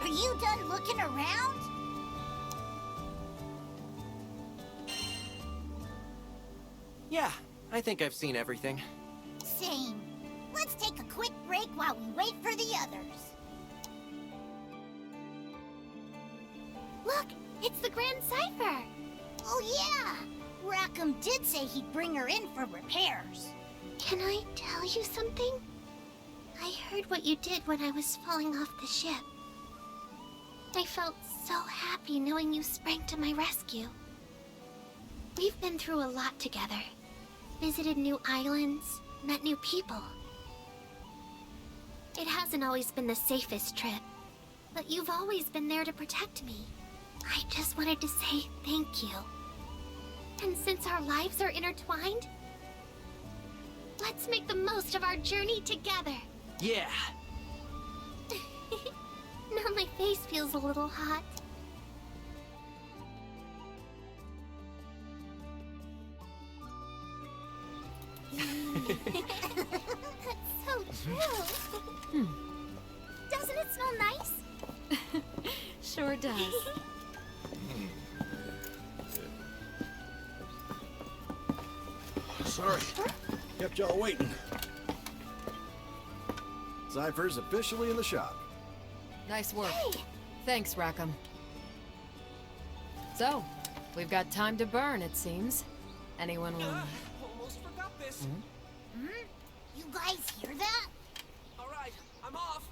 Are you done looking around? Yeah, I think I've seen everything. Same. Let's take a quick break while we wait for the others. Look, it's the Grand Cipher! Oh yeah! Rackham did say he'd bring her in for repairs. Can I tell you something? I heard what you did when I was falling off the ship. I felt so happy knowing you sprang to my rescue. We've been through a lot together. Visited new islands, met new people. It hasn't always been the safest trip, but you've always been there to protect me. I just wanted to say thank you. And since our lives are intertwined, let's make the most of our journey together. Yeah. Now my face feels a little hot. That's so true. Doesn't it smell nice? Sure does. Sorry. Kept y'all waiting. Cypher's officially in the shop. Nice work. Thanks, Rackham. So, we've got time to burn, it seems. Anyone will... Almost forgot this. You guys hear that? All right, I'm off.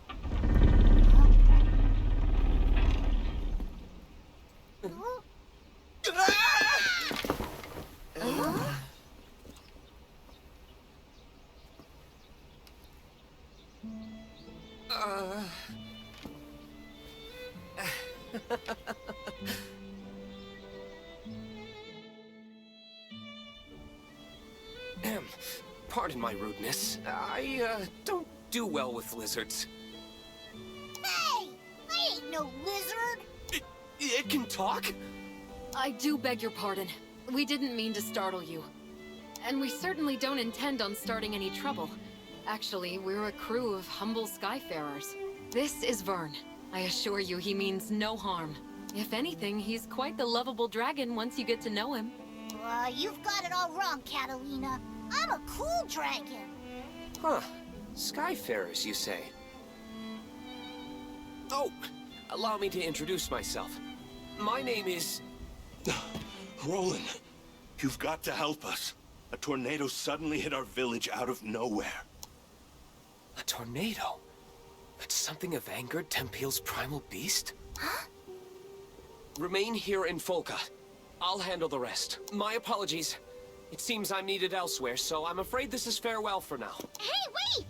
Pardon my rudeness. I don't do well with lizards. Hey! I ain't no lizard! It can talk? I do beg your pardon. We didn't mean to startle you. And we certainly don't intend on starting any trouble. Actually, we're a crew of humble skyfarers. This is Vern. I assure you he means no harm. If anything, he's quite the lovable dragon once you get to know him. You've got it all wrong, Catalina. I'm a cool dragon. Huh. Skyfarers, you say? Oh, allow me to introduce myself. My name is... Roland, you've got to help us. A tornado suddenly hit our village out of nowhere. A tornado? Could something have angered Tempeal's primal beast? Huh? Remain here in Folca. I'll handle the rest. My apologies. It seems I'm needed elsewhere, so I'm afraid this is farewell for now. Hey, wait!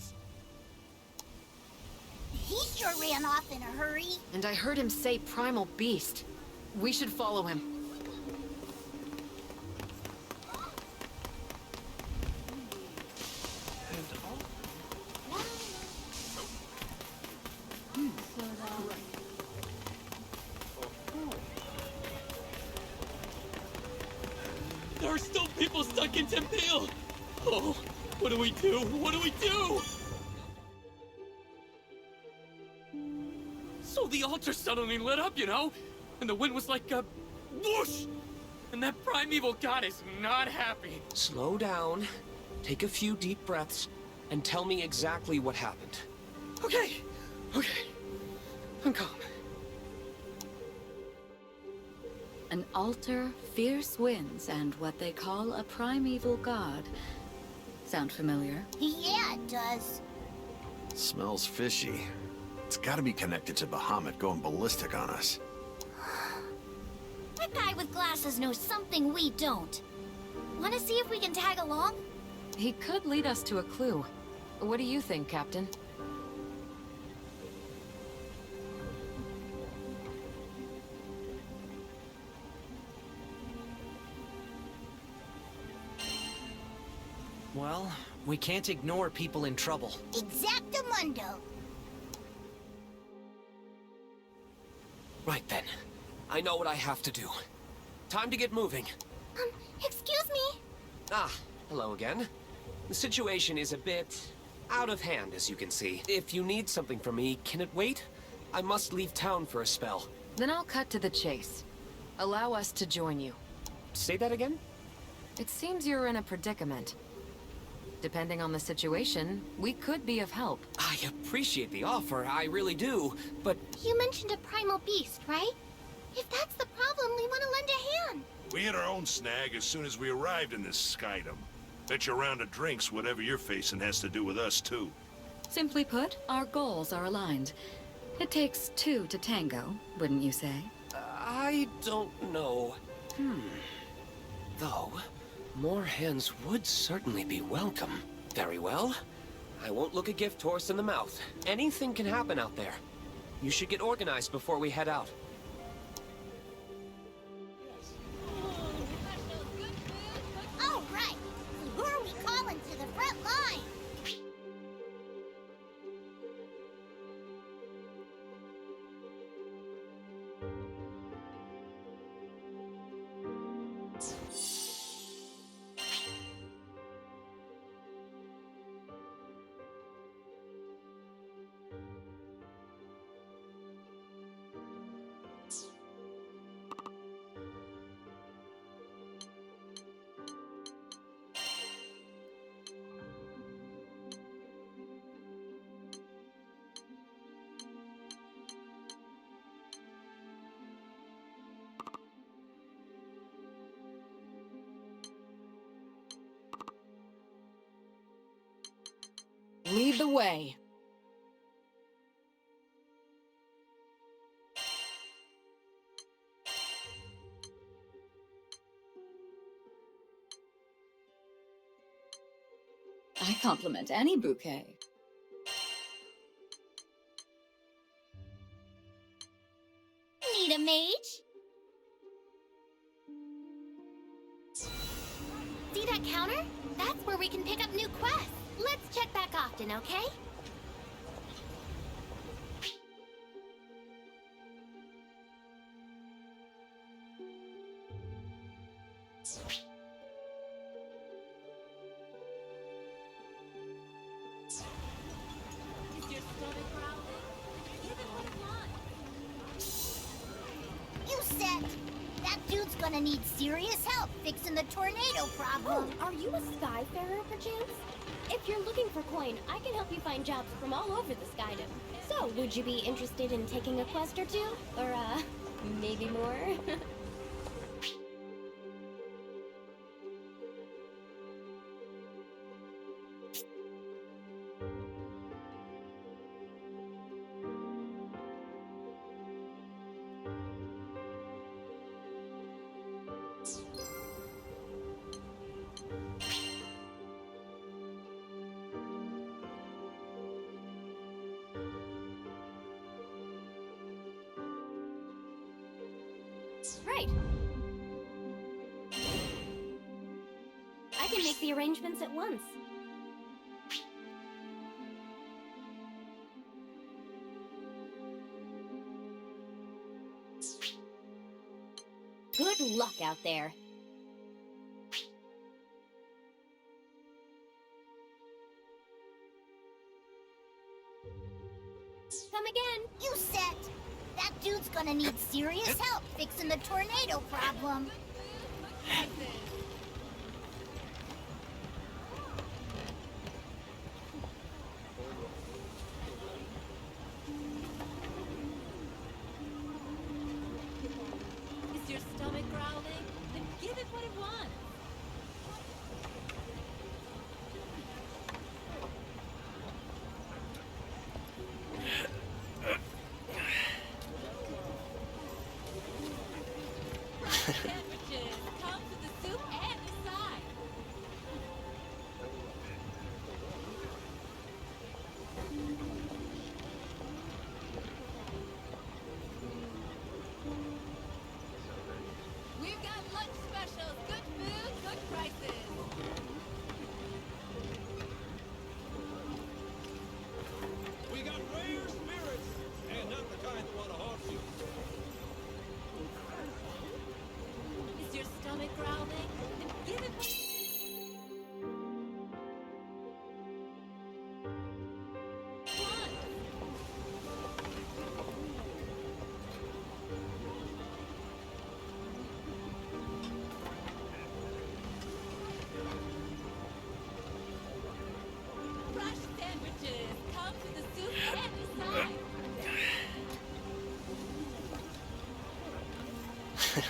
He sure ran off in a hurry. And I heard him say primal beast. We should follow him. There are still people stuck in Tempeal! Oh, what do we do? What do we do? So the altar suddenly lit up, you know? And the wind was like a whoosh! And that primeval god is not happy. Slow down, take a few deep breaths, and tell me exactly what happened. Okay. I'm calm. An altar, fierce winds, and what they call a primeval god. Sound familiar? Yeah, it does. Smells fishy. It's gotta be connected to Bahamut going ballistic on us. That guy with glasses knows something we don't. Wanna see if we can tag along? He could lead us to a clue. What do you think, Captain? Well, we can't ignore people in trouble. Exactamundo. Right then. I know what I have to do. Time to get moving. Excuse me? Ah, hello again. The situation is a bit out of hand, as you can see. If you need something from me, can it wait? I must leave town for a spell. Then I'll cut to the chase. Allow us to join you. Say that again? It seems you're in a predicament. Depending on the situation, we could be of help. I appreciate the offer, I really do, but... You mentioned a primal beast, right? If that's the problem, we want to lend a hand. We hit our own snag as soon as we arrived in this skydom. Bet you a round of drinks whatever you're facing has to do with us, too. Simply put, our goals are aligned. It takes two to tango, wouldn't you say? I don't know. Though, more hands would certainly be welcome. Very well. I won't look a gift horse in the mouth. Anything can happen out there. You should get organized before we head out. All right. Who are we calling to the front line? Lead the way. I compliment any bouquet. Need a mage? See that counter? That's where we can pick up new quests. Let's check back often, okay? You set! That dude's gonna need serious help fixing the tornado problem. Oh, are you a Skyfarer, perchance? If you're looking for coin, I can help you find jobs from all over the Skydom. So, would you be interested in taking a quest or two? Or, maybe more? Right. I can make the arrangements at once. Good luck out there. Come again. You set! That dude's gonna need serious help fixing the tornado problem. Is your stomach growling? Then give it what it wants. Sandwiches! Come to the soup and the side! We've got lunch specials, good food, Is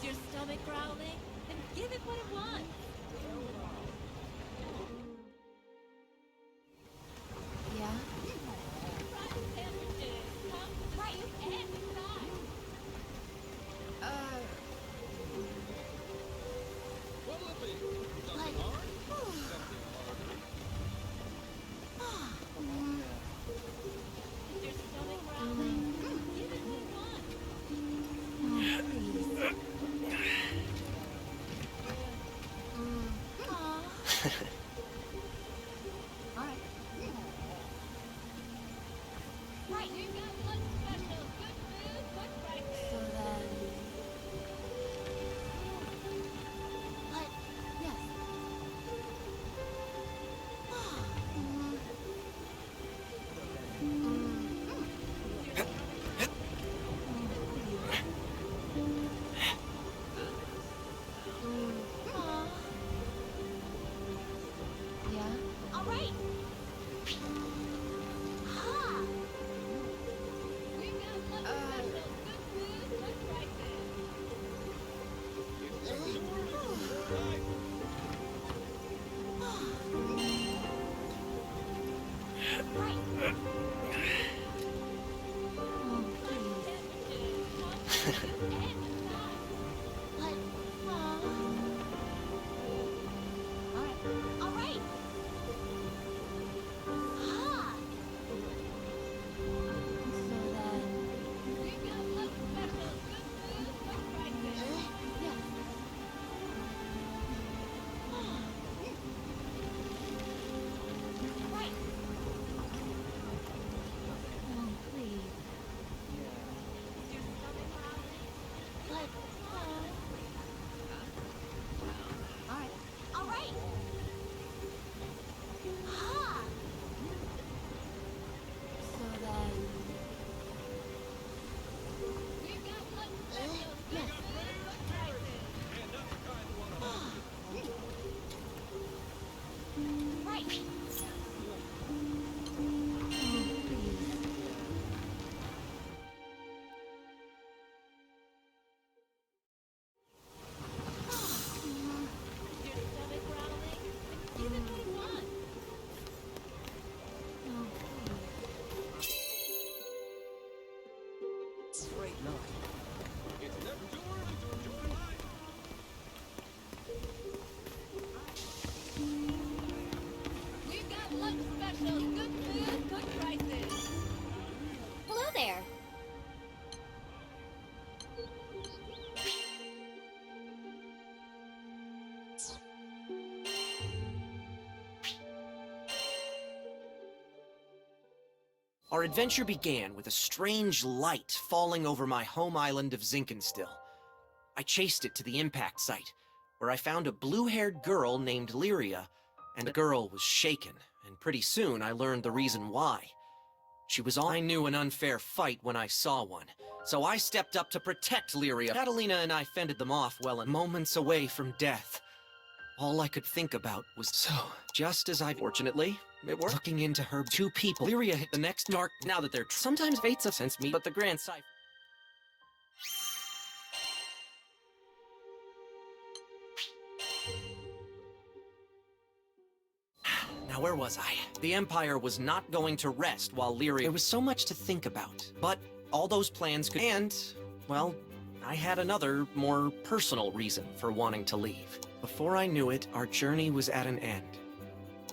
your stomach growling? Then give it what it wants. Yeah? Fried sandwiches. Come right and inside. Is your stomach growling? Give it what it wants. Right, you got lunch special. Good food, quick prices. So then... But Yes. Yeah? all right. Ha! You got lunch special. Good food, quick prices. But all right. Ha! So then... You got lunch special. Good food, quick prices. Yes. Right. Oh, please. But all right. Ha! So then... You got lunch special. Good food, quick prices. Right. Is your stomach growling? Then give it what it wants. Great night. It's never too early to enjoy life. We've got lunch specials. Good food, quick prices. Hello there. Our adventure began with a strange light falling over my home island of Zinkenstill. I chased it to the impact site, where I found a blue-haired girl named Lyria, and the girl was shaken, and pretty soon I learned the reason why. She was I knew an unfair fight when I saw one, so I stepped up to protect Lyria. Catalina and I fended them off well and moments away from death. All I could think about was so. Just as I fortunately, it worked. Looking into her, two people. Lyria hit the next dark. Now that they're sometimes fates have sensed me, but the grand cipher. Now where was I? The Empire was not going to rest while Lyria. There was so much to think about, but all those plans could. And, well, I had another, more personal reason for wanting to leave. Before I knew it, our journey was at an end.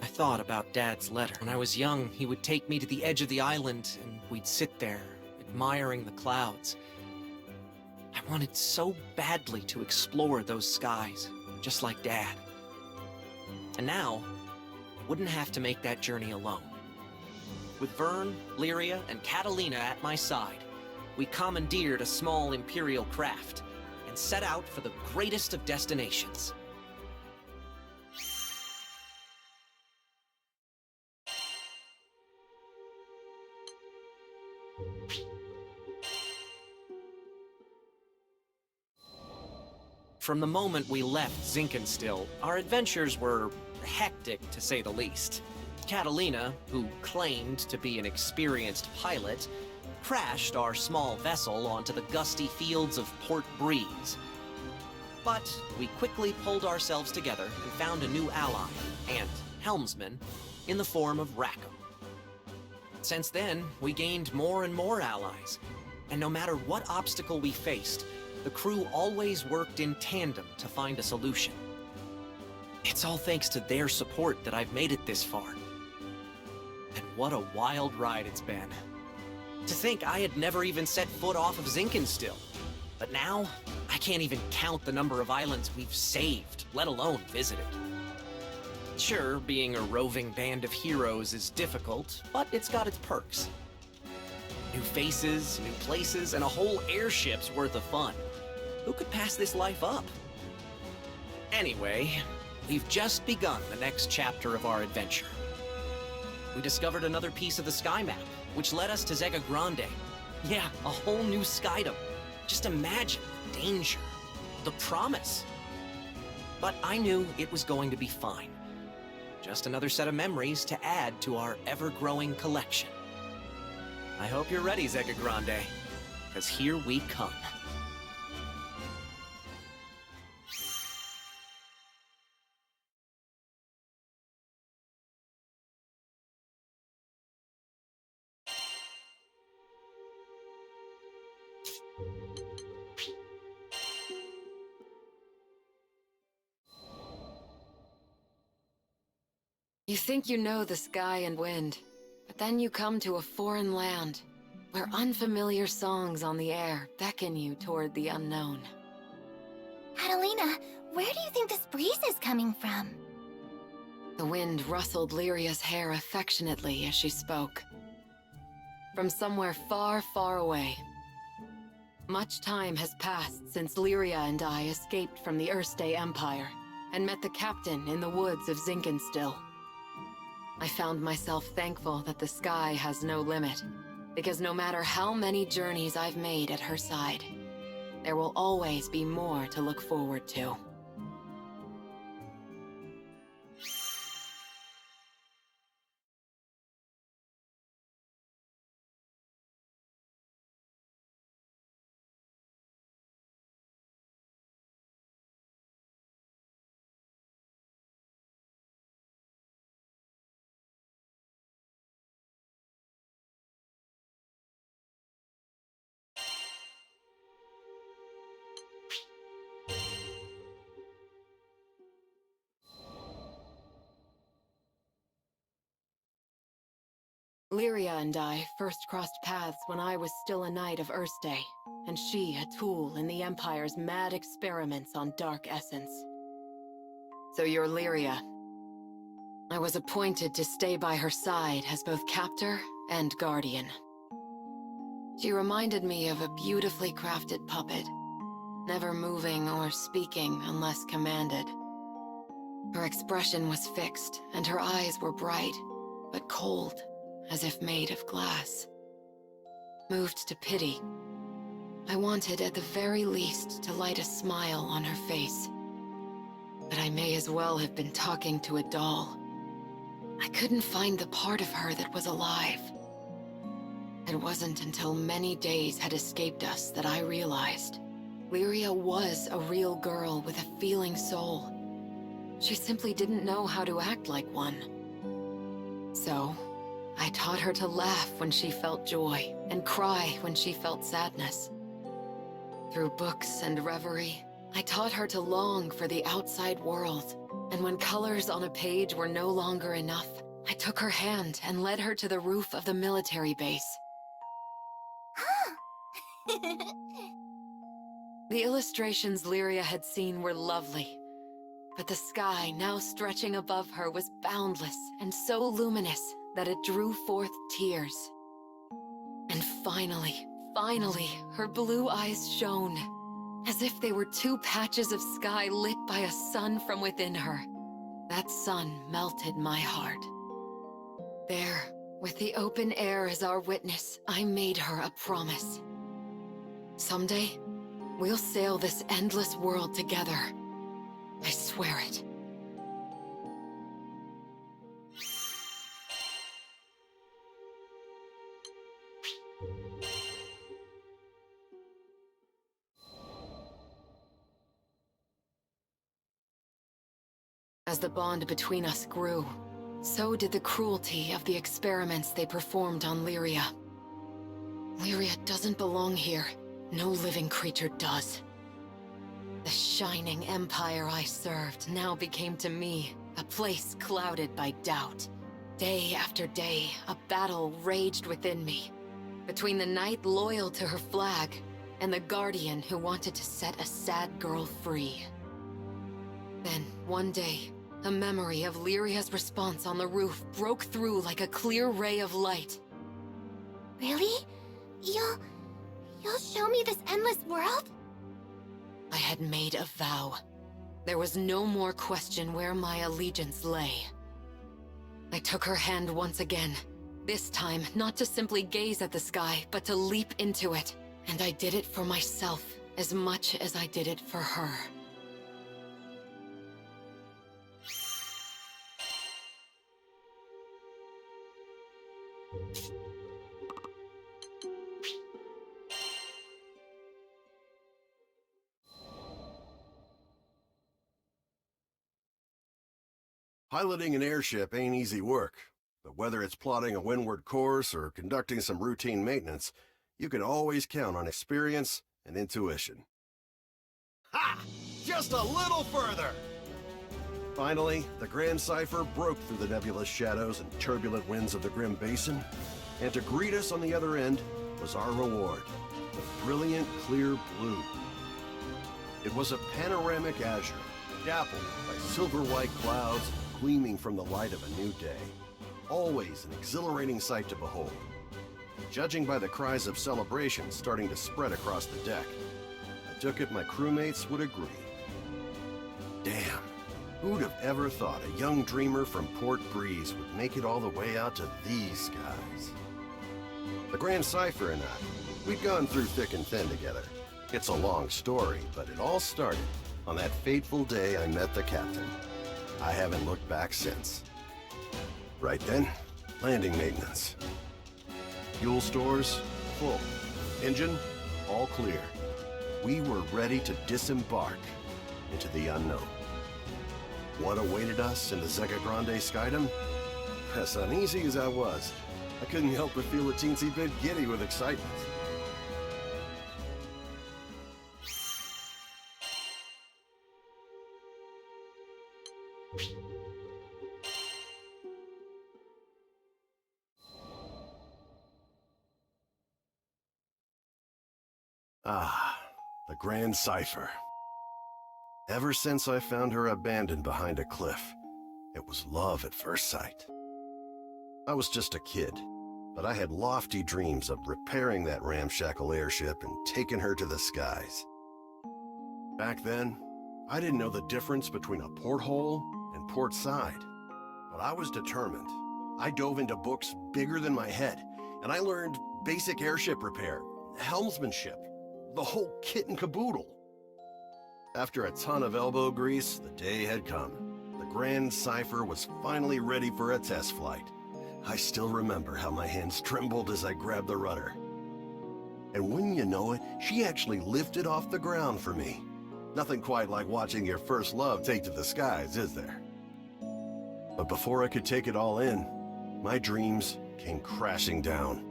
I thought about Dad's letter. When I was young, he would take me to the edge of the island, and we'd sit there, admiring the clouds. I wanted so badly to explore those skies, just like Dad. And now, I wouldn't have to make that journey alone. With Vern, Lyria, and Catalina at my side, we commandeered a small Imperial craft and set out for the greatest of destinations. From the moment we left Zinkenstill, our adventures were hectic, to say the least. Catalina, who claimed to be an experienced pilot, crashed our small vessel onto the gusty fields of Port Breeze. But we quickly pulled ourselves together and found a new ally, and helmsman, in the form of Rackham. Since then, we gained more and more allies, and no matter what obstacle we faced, the crew always worked in tandem to find a solution. It's all thanks to their support that I've made it this far. And what a wild ride it's been. To think I had never even set foot off of Zinkenstill. But now, I can't even count the number of islands we've saved, let alone visited. Sure, being a roving band of heroes is difficult, but it's got its perks. New faces, new places, and a whole airship's worth of fun. Who could pass this life up? Anyway, we've just begun the next chapter of our adventure. We discovered another piece of the sky map, which led us to Zega Grande. Yeah, a whole new skydom. Just imagine the danger, the promise. But I knew it was going to be fine. Just another set of memories to add to our ever-growing collection. I hope you're ready, Zega Grande, because here we come. You think you know the sky and wind, but then you come to a foreign land, where unfamiliar songs on the air beckon you toward the unknown. Catalina, where do you think this breeze is coming from? The wind rustled Lyria's hair affectionately as she spoke. From somewhere far, far away. Much time has passed since Lyria and I escaped from the Erste Empire and met the captain in the woods of Zinkenstill. I found myself thankful that the sky has no limit, because no matter how many journeys I've made at her side, there will always be more to look forward to. Lyria and I first crossed paths when I was still a knight of Erste, and she a tool in the Empire's mad experiments on dark essence. So you're Lyria. I was appointed to stay by her side as both captor and guardian. She reminded me of a beautifully crafted puppet, never moving or speaking unless commanded. Her expression was fixed, and her eyes were bright, but cold, as if made of glass. Moved to pity, I wanted at the very least to light a smile on her face. But I may as well have been talking to a doll. I couldn't find the part of her that was alive. It wasn't until many days had escaped us that I realized Lyria was a real girl with a feeling soul. She simply didn't know how to act like one. So, I taught her to laugh when she felt joy, and cry when she felt sadness. Through books and reverie, I taught her to long for the outside world, and when colors on a page were no longer enough, I took her hand and led her to the roof of the military base. The illustrations Lyria had seen were lovely, but the sky now stretching above her was boundless and so luminous that it drew forth tears. And finally, her blue eyes shone, as if they were two patches of sky lit by a sun from within her. That sun melted my heart. There, with the open air as our witness, I made her a promise. Someday, we'll sail this endless world together. I swear it. As the bond between us grew, so did the cruelty of the experiments they performed on Lyria. Lyria doesn't belong here. No living creature does. The shining empire I served now became to me a place clouded by doubt. Day after day, a battle raged within me, between the knight loyal to her flag and the guardian who wanted to set a sad girl free. Then, one day, a memory of Lyria's response on the roof broke through like a clear ray of light. Really? You'll show me this endless world? I had made a vow. There was no more question where my allegiance lay. I took her hand once again. This time, not to simply gaze at the sky, but to leap into it. And I did it for myself, as much as I did it for her. Piloting an airship ain't easy work, but whether it's plotting a windward course or conducting some routine maintenance, you can always count on experience and intuition. Ha! Just a little further! Finally, the Grand Cipher broke through the nebulous shadows and turbulent winds of the Grim Basin, and to greet us on the other end was our reward, the brilliant clear blue. It was a panoramic azure, dappled by silver-white clouds gleaming from the light of a new day. Always an exhilarating sight to behold. Judging by the cries of celebration starting to spread across the deck, I took it my crewmates would agree. Damn, who'd have ever thought a young dreamer from Port Breeze would make it all the way out to these skies? The Grand Cipher and I, we'd gone through thick and thin together. It's a long story, but it all started on that fateful day I met the captain. I haven't looked back since. Right then, landing maintenance. Fuel stores, full. Engine, all clear. We were ready to disembark into the unknown. What awaited us in the Zega Grande Skydom? As uneasy as I was, I couldn't help but feel a teensy bit giddy with excitement. Ah, the Grand Cipher. Ever since I found her abandoned behind a cliff, it was love at first sight. I was just a kid, but I had lofty dreams of repairing that ramshackle airship and taking her to the skies. Back then, I didn't know the difference between a porthole and port side, but I was determined. I dove into books bigger than my head, and I learned basic airship repair, helmsmanship, the whole kit and caboodle. After a ton of elbow grease, the day had come. The Grand Cipher was finally ready for a test flight. I still remember how my hands trembled as I grabbed the rudder. And wouldn't you know it, she actually lifted off the ground for me. Nothing quite like watching your first love take to the skies, is there? But before I could take it all in, my dreams came crashing down.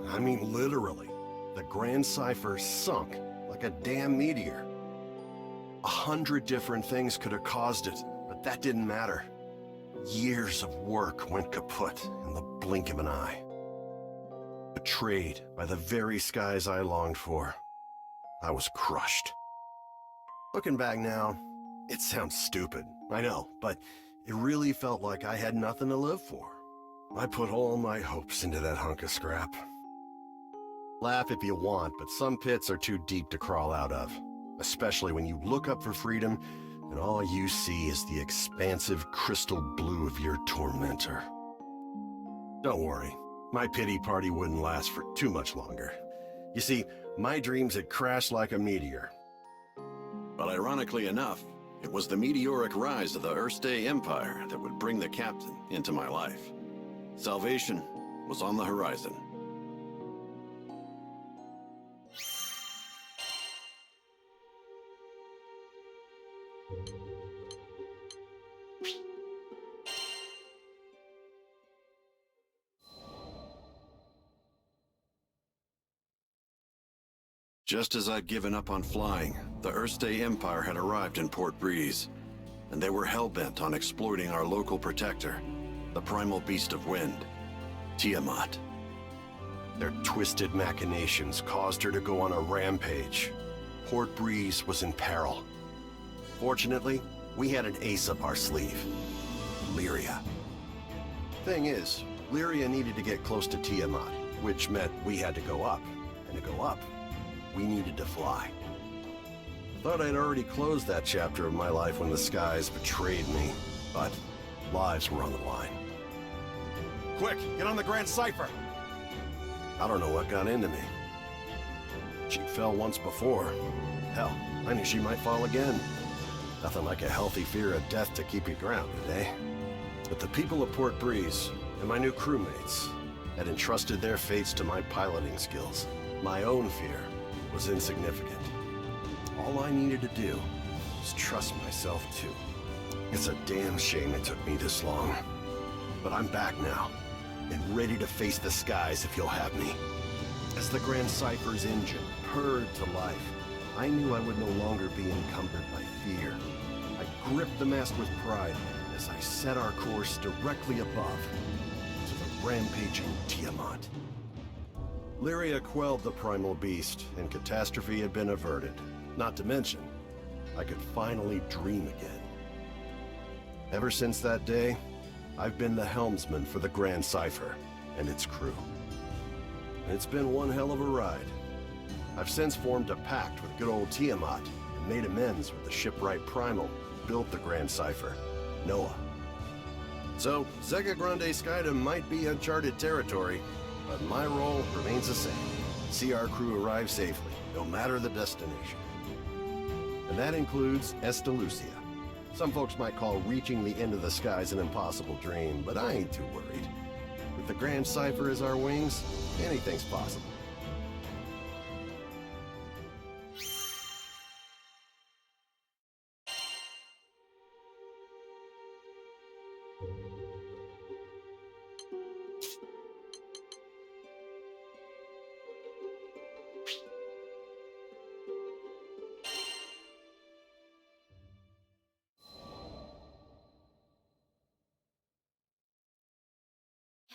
I mean, literally. The Grand Cipher sunk like a damn meteor. 100 different things could have caused it, but that didn't matter. Years of work went kaput in the blink of an eye. Betrayed by the very skies I longed for, I was crushed. Looking back now, it sounds stupid, I know, but it really felt like I had nothing to live for. I put all my hopes into that hunk of scrap. Laugh if you want, but some pits are too deep to crawl out of, especially when you look up for freedom and all you see is the expansive crystal blue of your tormentor. Don't worry, my pity party wouldn't last for too much longer. You see, my dreams had crashed like a meteor. But ironically enough, it was the meteoric rise of the Erste Empire that would bring the captain into my life. Salvation was on the horizon. Just as I'd given up on flying, the Earthstay Empire had arrived in Port Breeze, and they were hell-bent on exploiting our local protector, the primal beast of wind, Tiamat. Their twisted machinations caused her to go on a rampage. Port Breeze was in peril. Fortunately, we had an ace up our sleeve, Lyria. Thing is, Lyria needed to get close to Tiamat, which meant we had to go up, and to go up, we needed to fly. Thought I'd already closed that chapter of my life when the skies betrayed me, but lives were on the line. Quick, get on the Grand Cipher! I don't know what got into me. She fell once before. Hell, I knew she might fall again. Nothing like a healthy fear of death to keep you grounded, eh? But the people of Port Breeze, and my new crewmates, had entrusted their fates to my piloting skills. My own fear was insignificant. All I needed to do was trust myself too. It's a damn shame it took me this long. But I'm back now, and ready to face the skies if you'll have me. As the Grand Cipher's engine purred to life, I knew I would no longer be encumbered by fear. I gripped the mast with pride as I set our course directly above to the rampaging Tiamat. Lyria quelled the primal beast, and catastrophe had been averted. Not to mention, I could finally dream again. Ever since that day, I've been the helmsman for the Grand Cipher and its crew. It's been one hell of a ride. I've since formed a pact with good old Tiamat and made amends with the shipwright Primal who built the Grand Cipher, Noah. So, Zega Grande Skydom might be uncharted territory, but my role remains the same. See our crew arrive safely, no matter the destination. And that includes Estalucia. Some folks might call reaching the end of the skies an impossible dream, but I ain't too worried. With the Grand Cipher as our wings, anything's possible.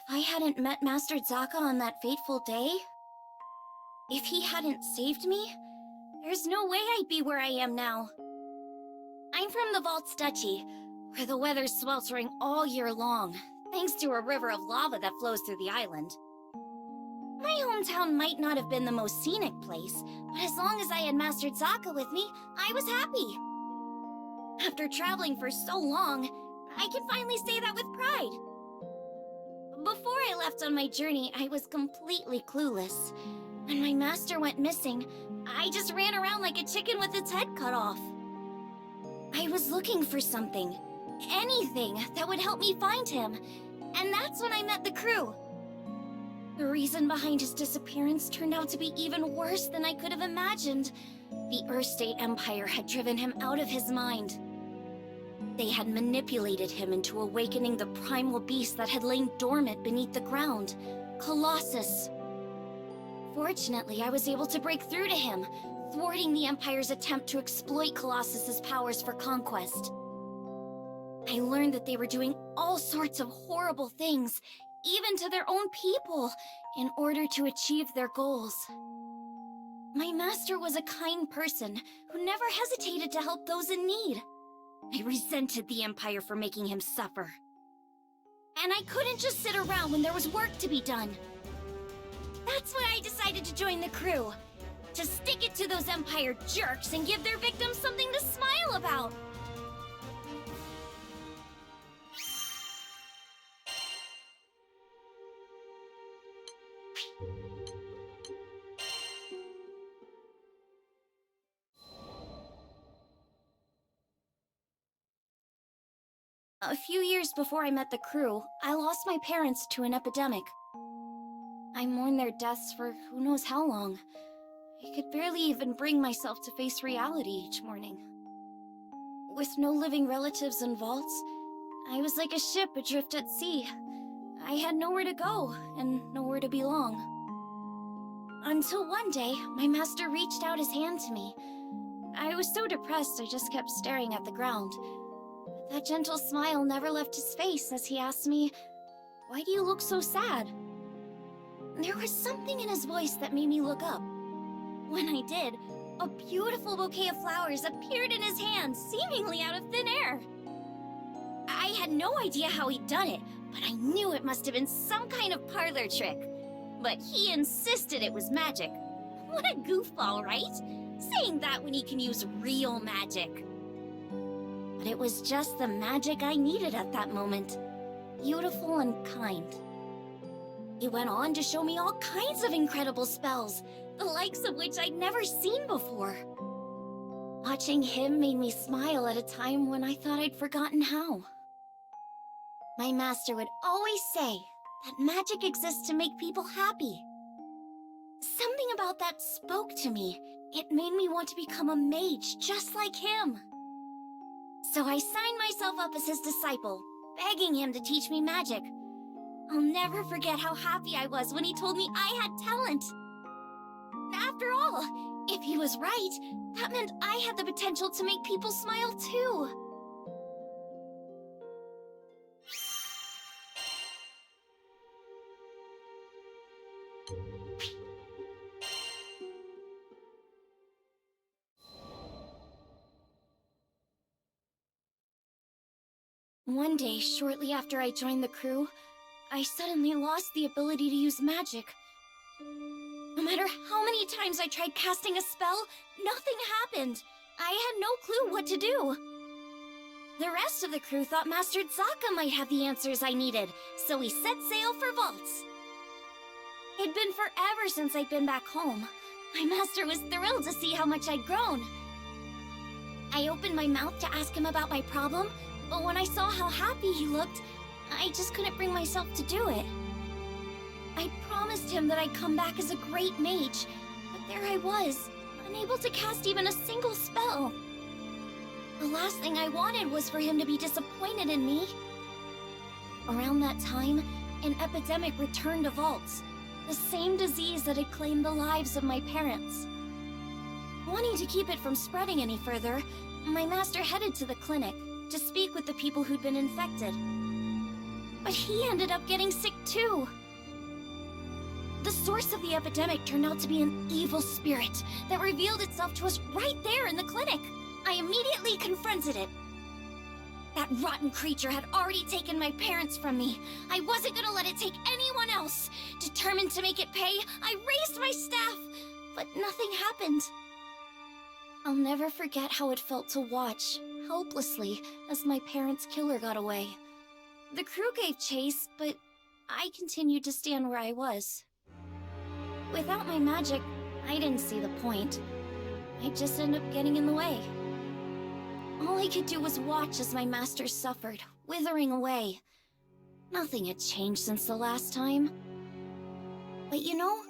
If I hadn't met Master Zaka on that fateful day, if he hadn't saved me, there's no way I'd be where I am now. I'm from the Vaults Duchy, where the weather's sweltering all year long, thanks to a river of lava that flows through the island. My hometown might not have been the most scenic place, but as long as I had Master Zaka with me, I was happy. After traveling for so long, I can finally say that with pride. Before I left on my journey, I was completely clueless. When my master went missing, I just ran around like a chicken with its head cut off. I was looking for something, anything that would help me find him, and that's when I met the crew. The reason behind his disappearance turned out to be even worse than I could have imagined. The Earthstay Empire had driven him out of his mind. They had manipulated him into awakening the primal beast that had lain dormant beneath the ground, Colossus. Fortunately, I was able to break through to him, thwarting the Empire's attempt to exploit Colossus's powers for conquest. I learned that they were doing all sorts of horrible things, even to their own people, in order to achieve their goals. My master was a kind person who never hesitated to help those in need. I resented the Empire for making him suffer. And I couldn't just sit around when there was work to be done. That's why I decided to join the crew. To stick it to those Empire jerks and give their victims something to smile about. A few years before I met the crew, I lost my parents to an epidemic. I mourned their deaths for who knows how long. I could barely even bring myself to face reality each morning. With no living relatives in vaults, I was like a ship adrift at sea. I had nowhere to go, and nowhere to belong. Until one day, my master reached out his hand to me. I was so depressed I just kept staring at the ground. But that gentle smile never left his face as he asked me, "Why do you look so sad?" There was something in his voice that made me look up. When I did, a beautiful bouquet of flowers appeared in his hand, seemingly out of thin air. I had no idea how he'd done it, but I knew it must have been some kind of parlor trick. But he insisted it was magic. What a goofball, right? Saying that when he can use real magic. But it was just the magic I needed at that moment. Beautiful and kind. He went on to show me all kinds of incredible spells, the likes of which I'd never seen before. Watching him made me smile at a time when I thought I'd forgotten how. My master would always say that magic exists to make people happy. Something about that spoke to me. It made me want to become a mage just like him. So I signed myself up as his disciple, begging him to teach me magic. I'll never forget how happy I was when he told me I had talent. After all, if he was right, that meant I had the potential to make people smile too. One day, shortly after I joined the crew, I suddenly lost the ability to use magic. No matter how many times I tried casting a spell, nothing happened. I had no clue what to do. The rest of the crew thought Master Zaka might have the answers I needed, so we set sail for Vaults. It'd been forever since I'd been back home. My master was thrilled to see how much I'd grown. I opened my mouth to ask him about my problem, but when I saw how happy he looked, I just couldn't bring myself to do it. I promised him that I'd come back as a great mage, but there I was, unable to cast even a single spell. The last thing I wanted was for him to be disappointed in me. Around that time, an epidemic returned to Vaults, the same disease that had claimed the lives of my parents. Wanting to keep it from spreading any further, my master headed to the clinic to speak with the people who'd been infected. But he ended up getting sick too. The source of the epidemic turned out to be an evil spirit that revealed itself to us right there in the clinic. I immediately confronted it. That rotten creature had already taken my parents from me. I wasn't gonna let it take anyone else. Determined to make it pay, I raised my staff, but nothing happened. I'll never forget how it felt to watch, helplessly, as my parents' killer got away. The crew gave chase, but I continued to stand where I was. Without my magic, I didn't see the point. I'd just end up getting in the way. All I could do was watch as my master suffered, withering away. Nothing had changed since the last time. But you know,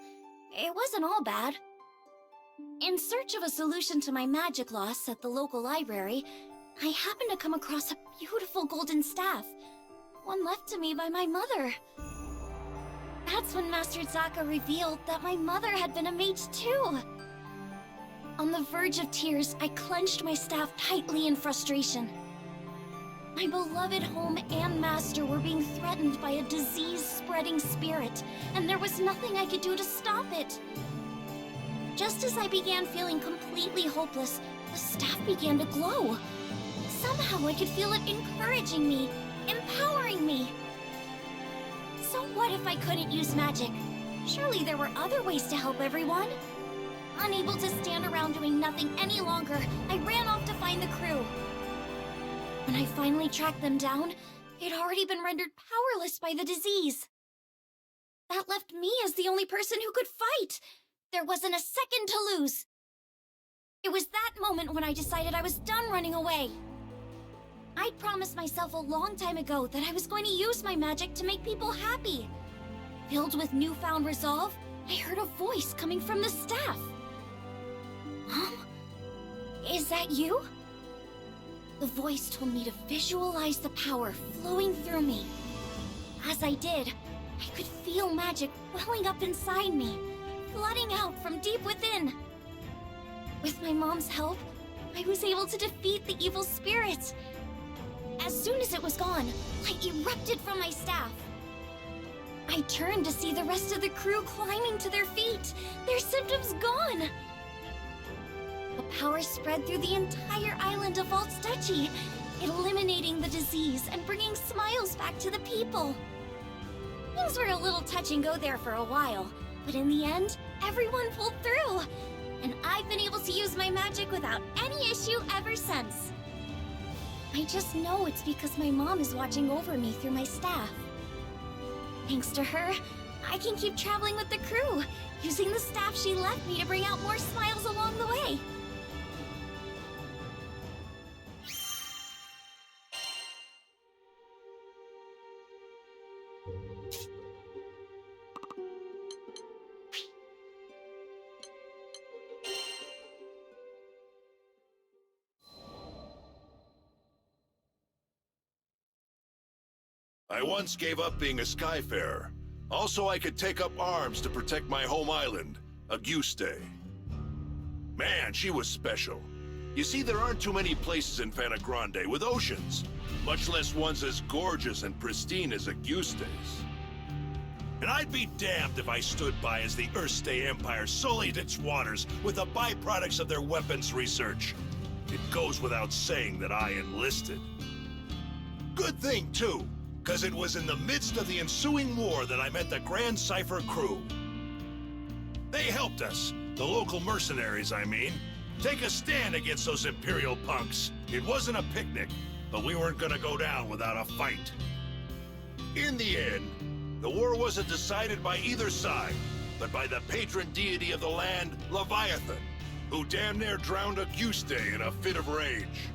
it wasn't all bad. In search of a solution to my magic loss at the local library, I happened to come across a beautiful golden staff, one left to me by my mother. That's when Master Zaka revealed that my mother had been a mage too. On the verge of tears, I clenched my staff tightly in frustration. My beloved home and master were being threatened by a disease-spreading spirit, and there was nothing I could do to stop it. Just as I began feeling completely hopeless, the staff began to glow. Somehow I could feel it encouraging me, empowering me. So what if I couldn't use magic? Surely there were other ways to help everyone. Unable to stand around doing nothing any longer, I ran off to find the crew. When I finally tracked them down, they'd already been rendered powerless by the disease. That left me as the only person who could fight. There wasn't a second to lose. It was that moment when I decided I was done running away. I'd promised myself a long time ago that I was going to use my magic to make people happy. Filled with newfound resolve, I heard a voice coming from the staff. Is that you? The voice told me to visualize the power flowing through me. As I did, I could feel magic welling up inside me, flooding out from deep within. With my mom's help, I was able to defeat the evil spirits. As soon as it was gone, light erupted from my staff. I turned to see the rest of the crew climbing to their feet, their symptoms gone. The power spread through the entire island of Waltz Duchy, eliminating the disease and bringing smiles back to the people. Things were a little touch and go there for a while, but in the end, everyone pulled through. And I've been able to use my magic without any issue ever since. I just know it's because my mom is watching over me through my staff. Thanks to her, I can keep traveling with the crew, using the staff she left me to bring out more smiles along the way. I once gave up being a Skyfarer. Also, I could take up arms to protect my home island, Auguste. Man, she was special. You see, there aren't too many places in Fana Grande with oceans, much less ones as gorgeous and pristine as Auguste's. And I'd be damned if I stood by as the Erste Empire sullied its waters with the byproducts of their weapons research. It goes without saying that I enlisted. Good thing, too, because it was in the midst of the ensuing war that I met the Grand Cypher crew. They helped us, the local mercenaries, I mean, take a stand against those Imperial punks. It wasn't a picnic, but we weren't gonna go down without a fight. In the end, the war wasn't decided by either side, but by the patron deity of the land, Leviathan, who damn near drowned Auguste in a fit of rage.